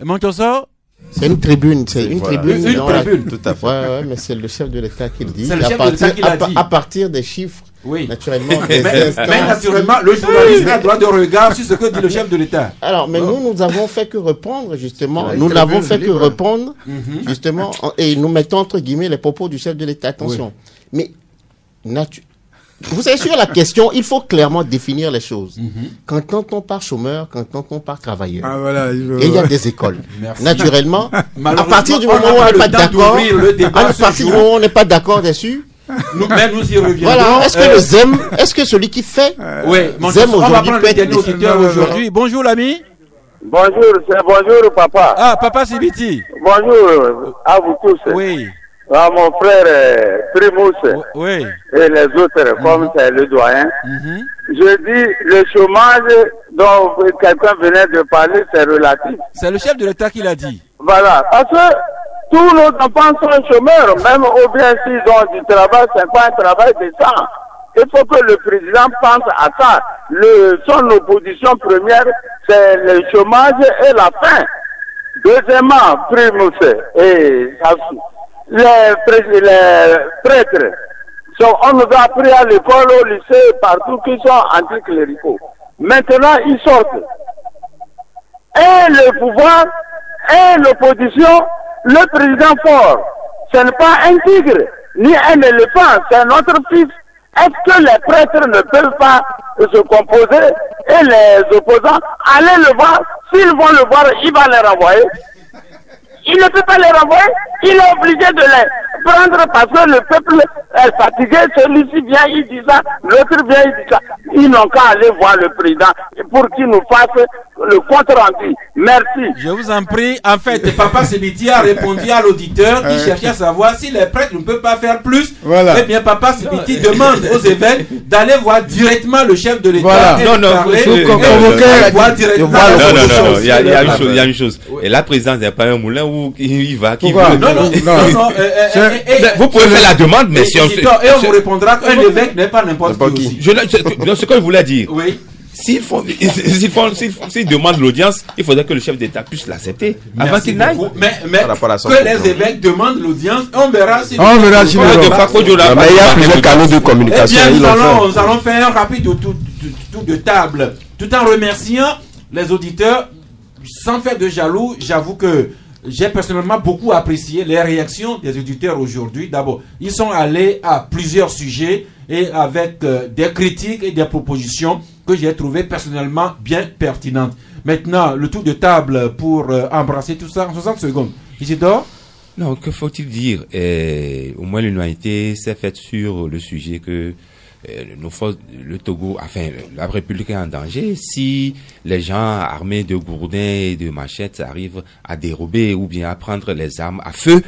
Speaker 1: Montoso?
Speaker 5: C'est une tribune, Une
Speaker 1: tribune,
Speaker 5: tout à fait. Ouais, mais c'est le chef de l'État qui le dit.
Speaker 1: C'est le chef de l'État qui l'a dit.
Speaker 5: À partir des chiffres,
Speaker 1: oui.
Speaker 5: Naturellement.
Speaker 1: mais naturellement, le journaliste a droit de regard sur ce que dit le chef de l'État.
Speaker 5: Alors, mais nous n'avons fait que répondre, justement. Nous n'avons fait que répondre, justement, et nous mettons entre guillemets les propos du chef de l'État. Attention. Oui. Mais, vous savez, sur la question, il faut clairement définir les choses. Quand on part chômeur, quand on part travailleur. Ah, voilà, et il y a des écoles.
Speaker 1: Merci.
Speaker 5: Naturellement, à partir du moment où on n'est pas d'accord, on n'est pas d'accord dessus.
Speaker 1: Nous y reviendrons.
Speaker 5: Voilà. Est-ce que le ZEM, est-ce que celui qui fait
Speaker 1: ZEM aujourd'hui peut être auditeur aujourd'hui? Bonjour l'ami.
Speaker 17: Bonjour papa.
Speaker 1: Ah, papa Sibiti.
Speaker 17: Bonjour à vous tous.
Speaker 1: Oui.
Speaker 17: À mon frère Primus
Speaker 1: oui.
Speaker 17: Et les autres, comme c'est le doyen. Je dis, le chômage dont quelqu'un venait de parler, c'est relatif.
Speaker 1: C'est le chef de l'État qui l'a dit.
Speaker 17: Voilà, parce que tous nos enfants sont chômeurs, même ou bien s'ils ont du travail, c'est pas un travail décent. Il faut que le président pense à ça. Son opposition première, c'est le chômage et la faim. Deuxièmement, Primus et Sassou. Les prêtres, on nous a appris à l'école, au lycée, partout, qu'ils sont anticléricaux. Maintenant, ils sortent. Et le pouvoir, et l'opposition, le président fort, ce n'est pas un tigre, ni un éléphant, c'est notre fils. Est-ce que les prêtres ne peuvent pas se composer et les opposants, allez le voir, s'ils vont le voir, il va les renvoyer. Il ne peut pas les renvoyer, il est obligé de les prendre parce que le peuple est fatigué, celui-ci vient, il dit ça, l'autre vient, il dit ça. Ils n'ont qu'à aller voir le président pour qu'il nous fasse le compte rendu. Merci.
Speaker 1: Je vous en prie. En fait, Papa Sibiti a répondu à l'auditeur qui cherchait à savoir si les prêtres ne peuvent pas faire plus.
Speaker 3: Voilà.
Speaker 1: Eh bien, Papa Sibiti demande aux évêques d'aller voir directement le chef de l'État.
Speaker 3: Voilà.
Speaker 1: Et
Speaker 4: Non, non,
Speaker 1: parler,
Speaker 4: faut
Speaker 1: et
Speaker 4: convoquer.
Speaker 1: voir directement
Speaker 4: Non, il y a une chose. Et la présidence n'est pas un moulin où il va, qui veut.
Speaker 1: Non.
Speaker 4: Vous pouvez faire la demande, mais si on...
Speaker 1: Et on vous répondra qu'un évêque n'est pas n'importe qui aussi.
Speaker 4: Ce que je voulais dire.
Speaker 1: Oui.
Speaker 4: S'ils demandent l'audience, il faudrait que le chef d'État puisse l'accepter avant qu'il n'aille.
Speaker 1: Mais que les évêques demandent l'audience, on verra si...
Speaker 3: On verra si...
Speaker 9: Mais il y a plusieurs canaux de communication.
Speaker 1: Eh bien, nous allons faire un rapide tour de table. Tout en remerciant les auditeurs, sans faire de jaloux, j'avoue que j'ai personnellement beaucoup apprécié les réactions des auditeurs aujourd'hui. D'abord, ils sont allés à plusieurs sujets et avec des critiques et des propositions que j'ai trouvées personnellement bien pertinentes. Maintenant, le tour de table pour embrasser tout ça en 60 secondes. Isidore?
Speaker 4: Non, que faut-il dire? Au moins l'unanimité s'est faite sur le sujet que nos forces, le Togo, enfin la République est en danger si les gens armés de gourdins et de machettes arrivent à dérober ou bien à prendre les armes à feu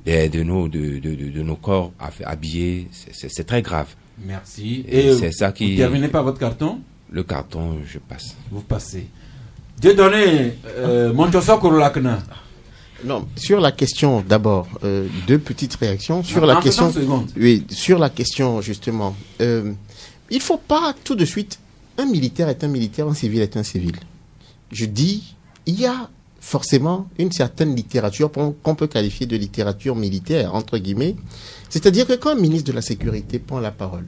Speaker 4: de nos corps habillés. C'est très grave.
Speaker 1: Merci. Et
Speaker 4: c'est ça qui...
Speaker 1: Vous terminez par votre carton?
Speaker 4: Le carton, je passe.
Speaker 1: Vous passez. Dieudonné Montoso Korolakna.
Speaker 5: Non, sur la question d'abord, deux petites réactions sur la question. Oui, sur la question justement. Il faut pas tout de suite. Un militaire est un militaire, un civil est un civil. Je dis, il y a forcément une certaine littérature qu'on peut qualifier de littérature militaire entre guillemets. C'est-à-dire que quand un ministre de la Sécurité prend la parole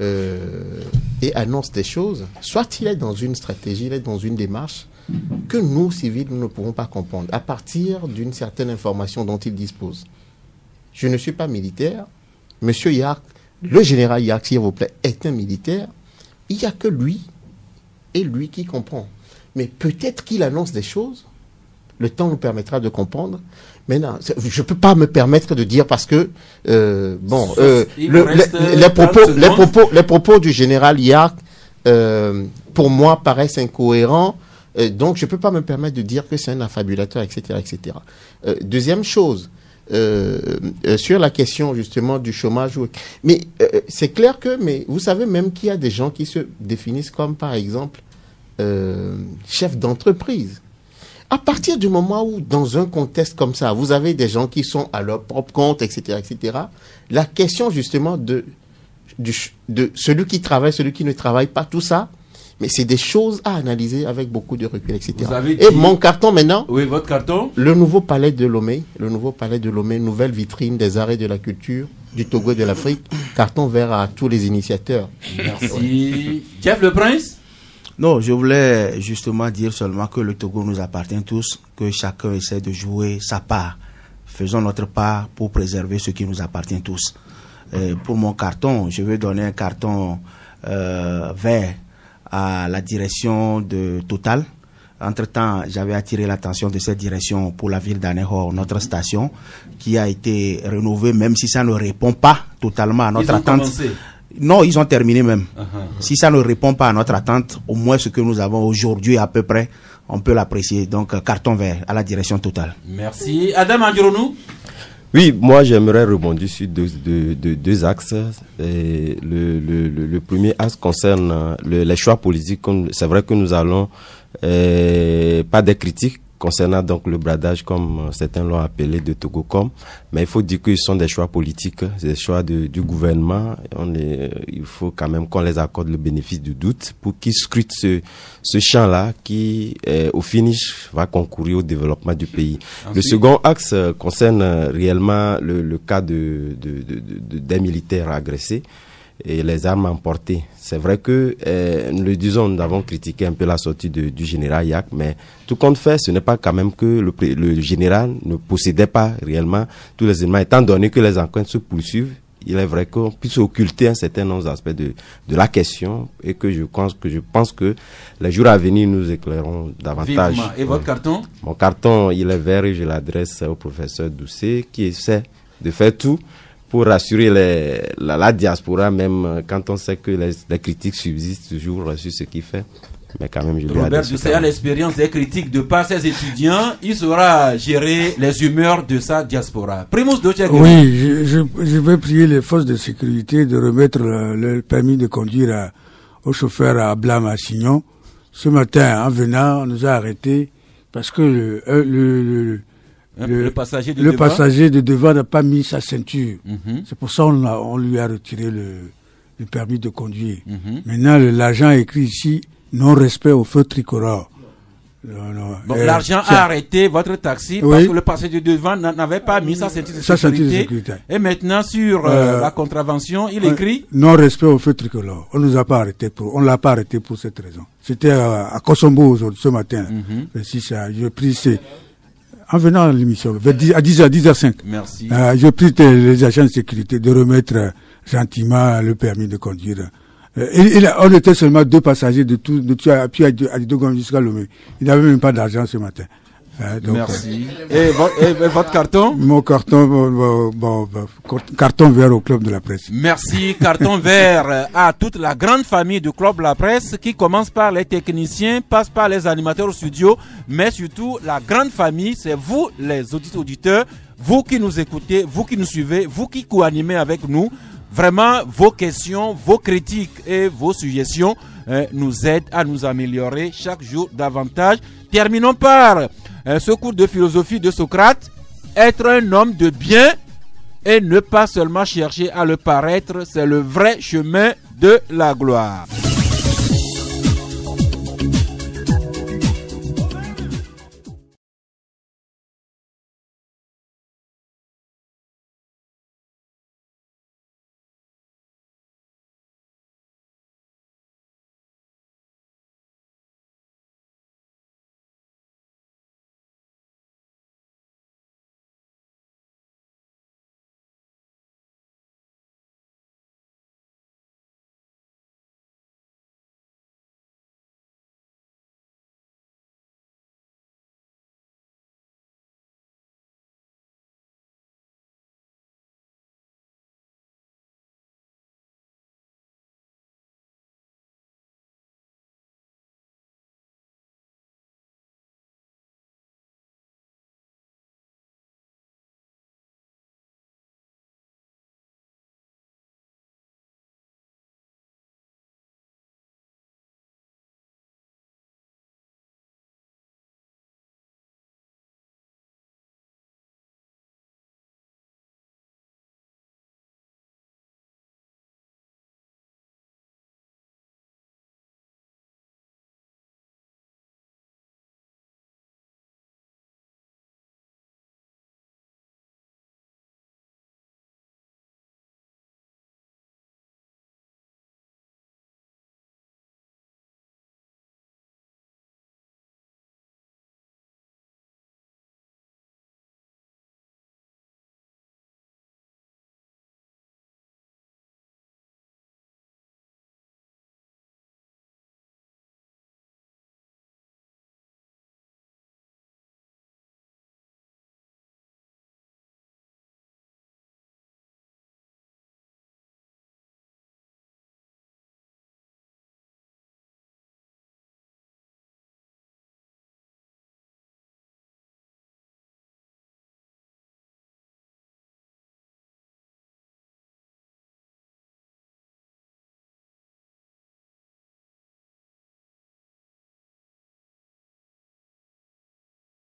Speaker 5: et annonce des choses, soit il est dans une stratégie, il est dans une démarche que nous, civils, nous ne pouvons pas comprendre à partir d'une certaine information dont il dispose. Je ne suis pas militaire. Monsieur Yark, le général Yark, s'il vous plaît, est un militaire. Il n'y a que lui et lui qui comprend. Mais peut-être qu'il annonce des choses. Le temps nous permettra de comprendre. Mais non, je ne peux pas me permettre de dire parce que les propos du général Yark, pour moi, paraissent incohérents. Donc, je ne peux pas me permettre de dire que c'est un affabulateur, etc., etc. Deuxième chose, sur la question justement du chômage. Mais c'est clair que, mais vous savez même qu'il y a des gens qui se définissent comme, par exemple, chefs d'entreprise. À partir du moment où, dans un contexte comme ça, vous avez des gens qui sont à leur propre compte, etc., etc., la question justement de celui qui travaille, celui qui ne travaille pas, tout ça, mais c'est des choses à analyser avec beaucoup de recul, etc. Et mon carton maintenant.
Speaker 1: Oui, votre carton.
Speaker 5: Le nouveau palais de Lomé, nouvelle vitrine des arts et de la culture du Togo et de l'Afrique. Carton vert à tous les initiateurs.
Speaker 1: Merci. Jeff le Prince.
Speaker 8: Non, je voulais justement dire seulement que le Togo nous appartient tous, que chacun essaie de jouer sa part. Faisons notre part pour préserver ce qui nous appartient tous. Pour mon carton, je vais donner un carton vert à la direction de Total. Entre-temps, j'avais attiré l'attention de cette direction pour la ville d'Anéhor, notre station, qui a été rénovée, même si ça ne répond pas totalement à notre attente. Non, ils ont terminé même. Si ça ne répond pas à notre attente, au moins ce que nous avons aujourd'hui à peu près, on peut l'apprécier. Donc, carton vert à la direction Total.
Speaker 1: Merci. Adam Andjironou.
Speaker 9: Oui, moi j'aimerais rebondir sur deux axes. Et le premier axe concerne les choix politiques. C'est vrai que nous allons pas des critiques concernant donc le bradage, comme certains l'ont appelé, de Togocom, mais il faut dire que ce sont des choix politiques, des choix du gouvernement. Il faut quand même qu'on les accorde le bénéfice du doute pour qu'ils scrutent ce champ-là qui, au finish, va concourir au développement du pays. Ensuite, le second axe concerne réellement le cas des militaires agressés et les armes emportées. C'est vrai que, nous le disons, nous avons critiqué un peu la sortie du général Yak, mais tout compte fait, ce n'est pas quand même que le général ne possédait pas réellement tous les éléments. Étant donné que les enquêtes se poursuivent, il est vrai qu'on puisse occulter un certain nombre d'aspects de la question et que je pense que les jours à venir nous éclaireront davantage.
Speaker 1: Vivement. Et votre carton?
Speaker 9: Mon carton, il est vert et je l'adresse au professeur Doucet qui essaie de faire tout pour rassurer la diaspora, même quand on sait que les critiques subsistent toujours sur ce qu'il fait. Mais quand même, je lui ai
Speaker 1: Robert Dussé a l'expérience des critiques de par ses étudiants. Il saura gérer les humeurs de sa diaspora. Primus Doce.
Speaker 3: Oui, je vais prier les forces de sécurité de remettre le permis de conduire au chauffeur à Blam-Assignon. Ce matin, en venant, on nous a arrêtés parce que le passager de devant n'a pas mis sa ceinture. C'est pour ça qu'on lui a retiré le permis de conduire. Maintenant, l'agent écrit ici non-respect au feu tricolore.
Speaker 1: Bon, l'argent a arrêté votre taxi parce que le passager de devant n'avait pas mis sa ceinture de sécurité. Et maintenant, sur la contravention, il écrit
Speaker 3: non-respect au feu tricolore. On nous a pas arrêté on l'a pas arrêté pour cette raison. C'était à Kosombo aujourd'hui, ce matin. Je prie en venant à l'émission, à 10h05.
Speaker 1: Merci.
Speaker 3: Je prie les agents de sécurité de remettre gentiment le permis de conduire. On était seulement 2 passagers de puis à Dogon jusqu'à Lomé. Il n'avait même pas d'argent ce matin.
Speaker 1: Donc, merci. Et votre carton?
Speaker 3: Mon carton, carton vert au Club de la Presse.
Speaker 1: Merci, carton vert à toute la grande famille du Club de la Presse qui commence par les techniciens, passe par les animateurs au studio, mais surtout la grande famille, c'est vous les auditeurs, vous qui nous écoutez, vous qui nous suivez, vous qui co-animez avec nous. Vraiment, vos questions, vos critiques et vos suggestions nous aident à nous améliorer chaque jour davantage. Terminons par ce cours de philosophie de Socrate. Être un homme de bien et ne pas seulement chercher à le paraître, c'est le vrai chemin de la gloire.